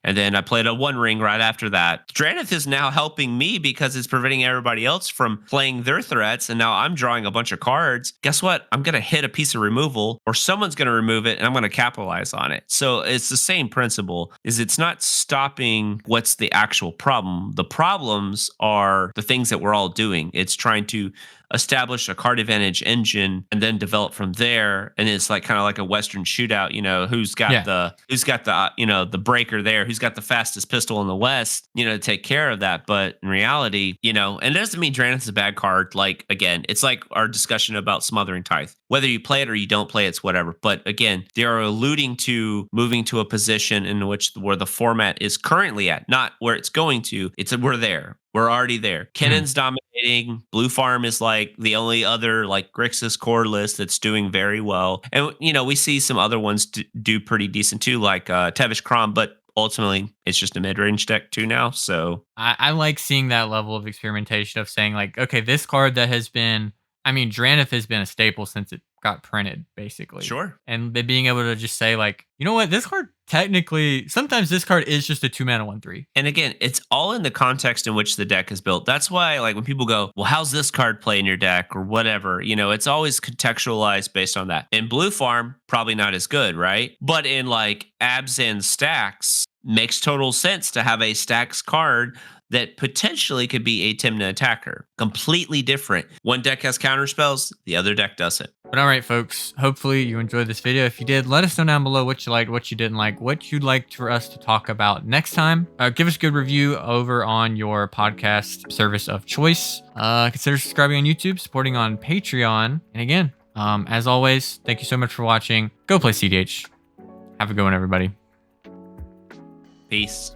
then I played a 1 ring right after that. Drannith is now helping me because it's preventing everybody else from playing their threats. And now I'm drawing a bunch of cards. Guess what? I'm going to hit a piece of removal, or someone's going to remove it, and I'm going to capitalize on it. So it's the same principle, is it's not stopping what's the actual problem. The problems are the things that we're all doing. It's trying to establish a card advantage engine and then develop from there. And it's like kind of like a Western shootout, who's got the breaker there, who's got the fastest pistol in the West, to take care of that. But in reality, and it doesn't mean Drannith is a bad card. Like, again, it's like our discussion about Smothering Tithe. Whether you play it or you don't play it's whatever. But again, they are alluding to moving to a position in which where the format is currently at, not where it's going to. We're there. We're already there. Kennen's dominating. Blue Farm is like the only other like Grixis core list that's doing very well. And, we see some other ones do pretty decent too, like Tevish Kraum, but ultimately it's just a mid-range deck too now. So I like seeing that level of experimentation of saying like, okay, this card that has been, Drannith has been a staple since it got printed, basically. Sure. And they being able to just say like, you know what, this card technically, sometimes this card is just a 2-mana 1/3. And again, it's all in the context in which the deck is built. That's why, like, when people go, well, how's this card play in your deck or whatever, it's always contextualized based on that. In Blue Farm, probably not as good, right? But in like Abs and Stacks, makes total sense to have a Stacks card that potentially could be a Tymna attacker. Completely different. One deck has counter spells, the other deck doesn't. But all right, folks, hopefully you enjoyed this video. If you did, let us know down below what you liked, what you didn't like, what you'd like for us to talk about next time. Give us a good review over on your podcast service of choice. Consider subscribing on YouTube, supporting on Patreon. And again, as always, thank you so much for watching. Go play cEDH. Have a good one, everybody. Peace.